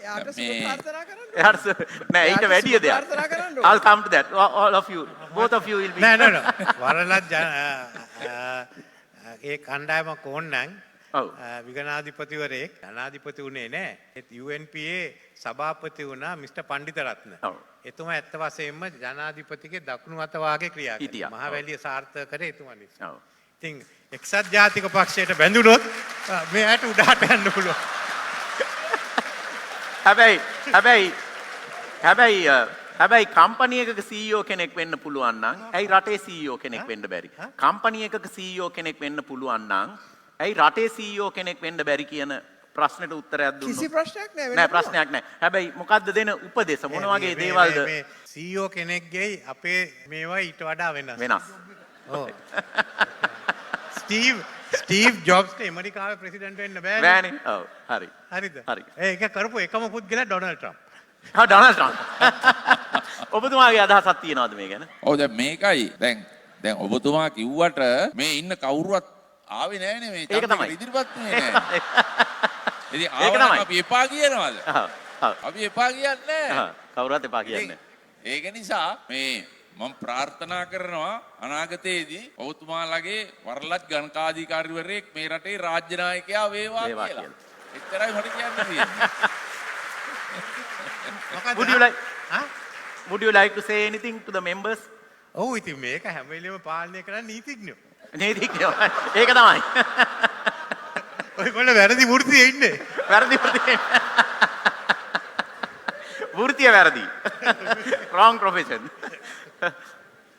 එයාට සුබ ප්‍රාර්ථනා කරන්න ඕනේ. එයාට නෑ ඊට වැඩිය දෙයක්. ප්‍රාර්ථනා කරන්න ඕනේ. I'll come to that. All of you, both of you will be. No. වරලත් ඒ කණ්ඩායමක් ඕනනම් ඔව්. විගණාධිපතිවරයෙක් ජනාධිපති වුණේ නැහැ. ඒත් UNPA සභාපති වුණා මිස්ටර් පණ්ඩිතරත්න. ඔව්. එතුමා ඇත්ත වශයෙන්ම ජනාධිපතිගේ දකුණු අත වාගේ ක්‍රියා හිටියා. කළා. මහවැලිය සාර්ථක කරේ එතුමා නිසා. ඔව්. ඉතින් එක්සත් ජාතික පක්ෂයට බැඳුනොත් මෙයාට උඩහට යන්න පුළුවන්. හැබැයි කම්පැනි එකක CEO කෙනෙක් වෙන්න පුළුවන් නම් ඇයි රටේ CEO කෙනෙක් වෙන්න බැරි? කම්පැනි එකක CEO කෙනෙක් වෙන්න පුළුවන් නම් ඇයි රටේ CEO කෙනෙක් වෙන්න බැරි කියන ප්‍රශ්නෙට උත්තරයක් දුන්නොත් කිසි ප්‍රශ්නයක් නෑ. නෑ ප්‍රශ්නයක් නෑ. හැබැයි මොකද්ද දෙන උපදේශ මොන වගේ දේවල්ද? මේ CEO කෙනෙක්ගේ අපේ මේවා ඊට වඩා වෙනස්. වෙනස්. ඔව්. ස්ටීව් ජොබ්ස් ඇමරිකාවේ ප්‍රෙසිඩන්ට් වෙන්න බෑනේ. බෑනේ. ඔව්. හරි. හරිද? හරි. ඒක කරපු එකම පුද්ගලයා ඩොනල්ඩ් ට්‍රම්ප්. Donald Trump. ඔබතුමාගේ අදහසක් තියනවද මේ ගැන? ඔව් දැන් මේකයි දැන් ඔබතුමා කිව්වට මේ ඉන්න කවුරුවත් ආවේ නෑනේ මේ ඒක තමයි. ඉදිරිපත් වෙන්නේ නෑ. ඉතින් ඒක ආවනම් තමයි. අපි එපා කියනවාද? ඔව්. අපි එපා කියන්නේ නෑ. කවුරුත් එපා කියන්නේ. ඒක නිසා මේ මම ප්‍රාර්ථනා කරනවා අනාගතයේදී ඔබතුමාලගේ වරලත් ගණකාධිකාරීවරයෙක් මේ රටේ රාජ්‍ය නායකයා වේවා කියලා. එච්චරයි මට කියන්න තියෙන්නේ. Would you like to say anything to the members? ඔව් ඉතින් මේක හැම වෙලෙම පාලනය කරන්නේ නීතිඥයෝ. නීතිඥයෝ. ඒක තමයි. ඔයගොල්ලෝ වැරදි වෘත්තියේ ඉන්නේ. වැරදි වෘත්තිය වැරදි. Wrong profession.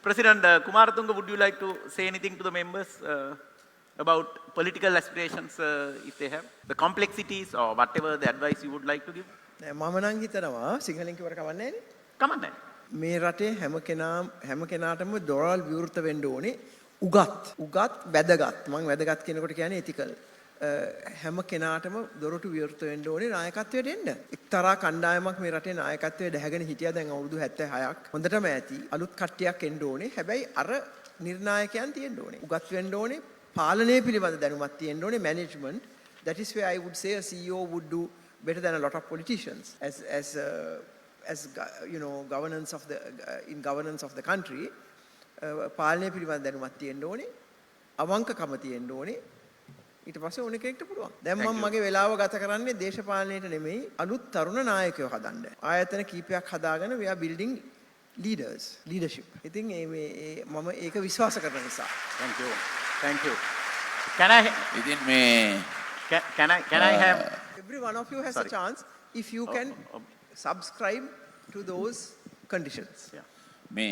President Kumaratunga, would you like to say anything to the members about political aspirations if they have? The complexities or whatever the advice you would like to give? මම නම් හිතනවා සිංහලෙන් කිව්වට කවන්නේ නෑනේ. කමන්නේ. මේ රටේ හැම කෙනාටම දොරල් විවෘත වෙන්න ඕනේ. උගත් වැදගත්. මම වැදගත් කියනකොට කියන්නේ ethical. හැම කෙනාටම දොරටු විවෘත වෙන්න ඕනේ නායකත්වයට එන්න. එක්තරා කණ්ඩායමක් මේ රටේ නායකත්වයේ දැහැගෙන හිටියා දැන් අවුරුදු 76ක්. හොඳටම ඇති. අලුත් කට්ටියක් එන්න ඕනේ. හැබැයි අර නිර්ණායකයන් තියෙන්න ඕනේ. උගත් වෙන්න ඕනේ. පාලනය පිළිබඳ දැනුමක් තියෙන්න ඕනේ. management. That is where I would say a CEO would do better than a lot of politicians as you know governance of the country. පාලනය පිළිබඳ දැනුමක් තියෙන්න ඕනේ. අවංකකම තියෙන්න ඕනේ. ඊට පස්සේ ඕන කෙනෙක්ට පුළුවන්. දැන් මම මගේ වෙලාව ගත කරන්නේ දේශපාලනයට නෙමෙයි අලුත් තරුණ නායකයෝ හදන්න. ආයතන කීපයක් හදාගෙන we are building leadership. ඉතින් මම ඒක විශ්වාස කරන නිසා. Thank you. Can I have every one of you has a chance if you can subscribe to those conditions. Yeah. මේ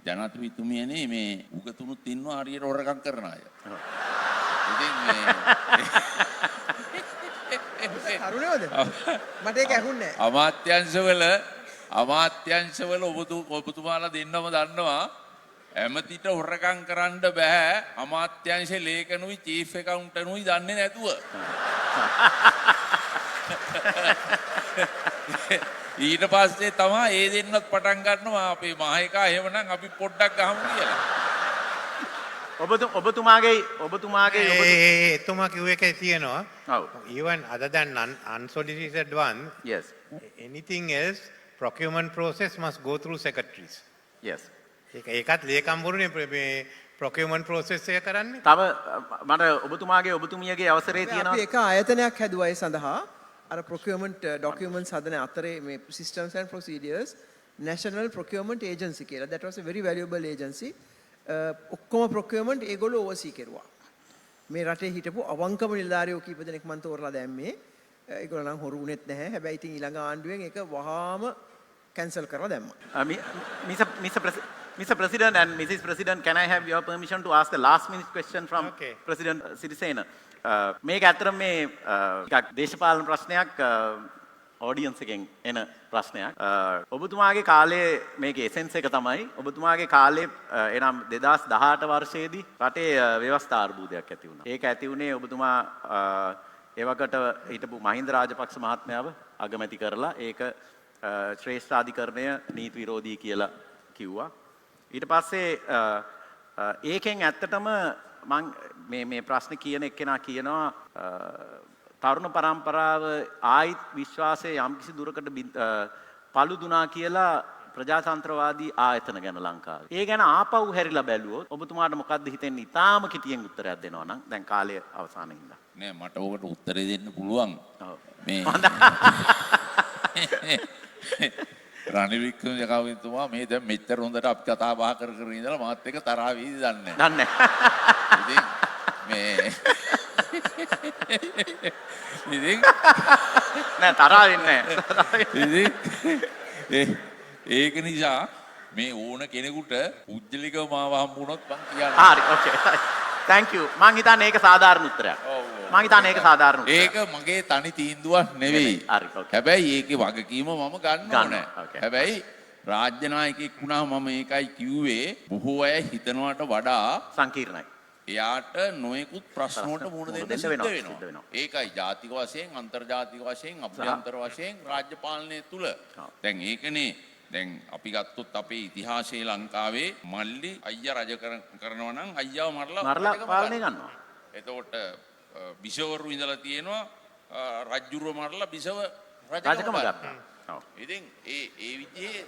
ජනාධිපතිතුමියනේ මේ උගතුනුත් ඉන්නවා හරියට හොරකම් කරන අය. ඉතින් මේ තරුණයෝද? මට ඒක ඇහුන්නේ නැහැ. අමාත්‍යංශවල ඔබතුමාලා දෙන්නම දන්නවා ඇමතිට හොරකම් කරන්න බෑ. අමාත්‍යංශේ ලේකනුයි චීෆ් එකවුන්ටන්ටුයි දන්නේ නැතුව. ඊට පස්සේ තමයි ඒ දෙන්නත් පටන් ගන්නවා අපේ මහේකා එහෙමනම් අපි පොඩ්ඩක් ගහමු කියලා. ඔබතුමාගේ එතුමා කිව්ව එකේ තියෙනවා. ඔව්. Even other than unsolicited one, yes. Anything else, procurement process must go through secretaries. Yes. ඒකත් ලේකම්වරුනේ මේ procurement process එක කරන්නේ. තව මට ඔබතුමියගේ අවසරේ තියෙනවා. අපි එක ආයතනයක් හැදුවා ඒ සඳහා අර procurement documents හදන අතරේ මේ systems and procedures National Procurement Agency කියලා. That was a very valuable agency. ඔක්කොම procurement ඒගොල්ලෝ oversee කරුවා. මේ රටේ හිටපු අවංකම නිලධාරියෝ කීප දෙනෙක් මම තෝරලා දැම්මේ. ඒගොල්ලෝ නම් හොරු වුණෙත් නැහැ. හැබැයි ඉතින් ඊළඟ ආණ්ඩුවෙන් ඒක වහාම cancel කරලා දැම්මා. Mr. President and Mrs. President, can I have your permission to ask the last minute question from President Sirisena? මේක ඇත්තටම මේ ටිකක් දේශපාලන ප්‍රශ්නයක් ඔඩියන්ස් එකෙන් එන ප්‍රශ්නයක්. ඔබතුමාගේ කාලේ මේකේ එසෙන්ස් එක තමයි ඔබතුමාගේ කාලේ එනම් 2018 වර්ෂයේදී රටේ ව්‍යවස්ථා අර්බුදයක් ඇති වුණා. ඒක ඇති වුණේ ඔබතුමා එවකට හිටපු මහින්ද රාජපක්ෂ මහත්මයාව අගමැති කරලා ඒක ශ්‍රේෂ්ඨාධිකරණය නීති විරෝධී කියලා කිව්වා. ඊට පස්සේ ඒකෙන් ඇත්තටම මම මේ ප්‍රශ්න කියන එක්කෙනා කියනවා තරුණ පරම්පරාව ආයිත් විශ්වාසය යම්කිසි දුරකට පළු දුනා කියලා ප්‍රජාතන්ත්‍රවාදී ආයතන ගැන ලංකාවේ. ඒ ගැන ආපහු හැරිලා බැලුවොත් ඔබතුමාට මොකද්ද හිතෙන්නේ? ඊටාම කිටියෙන් උත්තරයක් දෙනවා නම් දැන් කාලය අවසානයේ ඉඳලා. නෑ මට ඔකට උත්තරේ දෙන්න පුළුවන්. මේ රනිල් වික්‍රමසිංහ කවිතුමා මේ දැන් මෙච්චර හොඳට අපි කතා බහ කර ඉඳලා මාත් එක්ක තරහා වීදි දන්නේ නැහැ. දන්නේ නැහැ. ඉතින් මේ ඉතින් නෑ තරහා වෙන්නේ නැහැ. ඉතින් ඒක නිසා මේ ඕන කෙනෙකුට උජ්ජලිකව මාව හම්බුනොත් මං කියනවා. හරි ඕකේ. thank you. මං හිතන්නේ ඒක සාධාරණ උත්තරයක්. මං හිතන්නේ ඒක සාධාරණ උත්තරයක්. ඒක මගේ තනි තීන්දුවක් නෙවෙයි. හරි ඕකේ. හැබැයි ඒකේ වගකීම මම ගන්න ඕනේ. ඕකේ. හැබැයි රාජ්‍ය නායකයෙක් වුණාම මම ඒකයි කිව්වේ බොහෝ අය හිතනවට වඩා සංකීර්ණයි. එයාට නොයෙකුත් ප්‍රශ්න වලට මුහුණ දෙන්න සිද්ධ වෙනවා. ඒකයි ජාතික වශයෙන්, අන්තර්ජාතික වශයෙන්, අභ්‍යන්තර වශයෙන් රාජ්‍ය පාලනය තුල. දැන් ඒකනේ දැන් අපි ගත්තොත් අපේ ඉතිහාසයේ ලංකාවේ මල්ලි අයියා රජ කරනවා නම් අයියාව මරලා පාලනය ගන්නවා. එතකොට බිසවරු ඉඳලා තියෙනවා රජුරුව මරලා බිසව රජකම රජකම ගන්නවා. ඉතින් ඒ විදිහේ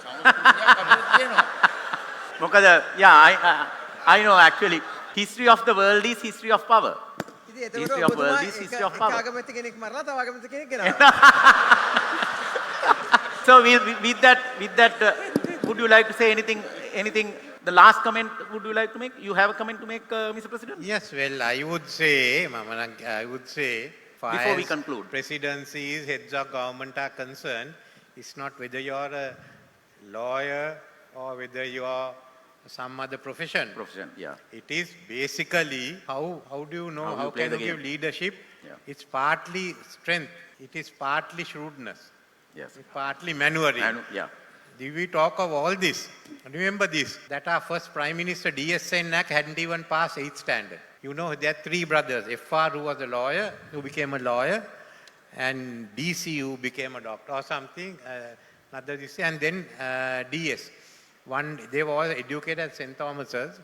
සංස්කෘතියක් අපිට තියෙනවා. මොකද I know actually history of the world is history of power. History of world is history of power. ආගමැති කෙනෙක් මරලා තව ආගමැති කෙනෙක් ගෙනවා. So with that, would you like to say anything? The last comment would you like to make? You have a comment to make, Mr. President? Yes, well, I would say, far Before we as conclude. presidencies, heads of government are concerned, it's not whether you are a lawyer or whether you are some other profession. Yeah. It is basically how do you know, how play can the you give game. leadership? Yeah. It's partly strength, it is partly shrewdness, Yes. it's partly maneuvering. Yeah. Did we talk of all this? Remember this, that our first Prime Minister D.S. Sennak hadn't even passed 8th standard. You know, there are three brothers, F.R. who was a lawyer, who became a lawyer, and D.C. who became a doctor or something, another D.C., and then D.S. They were all educated at St. Thomas's.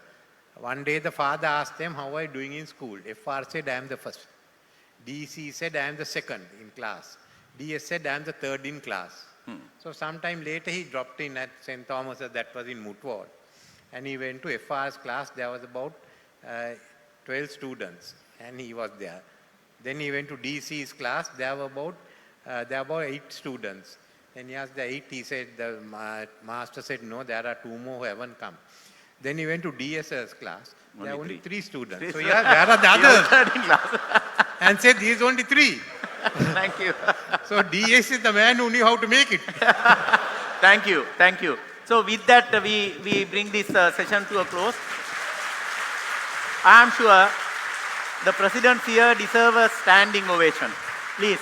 One day the father asked them, how are you doing in school? F.R. said, I am the first. D.C. said, I am the second in class. D.S. said, I am the third in class. So sometime later he dropped in at St. Thomas's, that was in Mutward. And he went to FR's class, there was about 12 students, and he was there. Then he went to DC's class, there were about 8 students. Then he asked the 8, he said, the master said, no, there are 2 more who haven't come. Then he went to DS's class, there are only 3 students. So yeah, where are the others? And said, he is only 3. Thank you. So DS is the man who knew how to make it. Thank you. So with that, we bring this session to a close. I am sure the presidents here deserve a standing ovation. Please.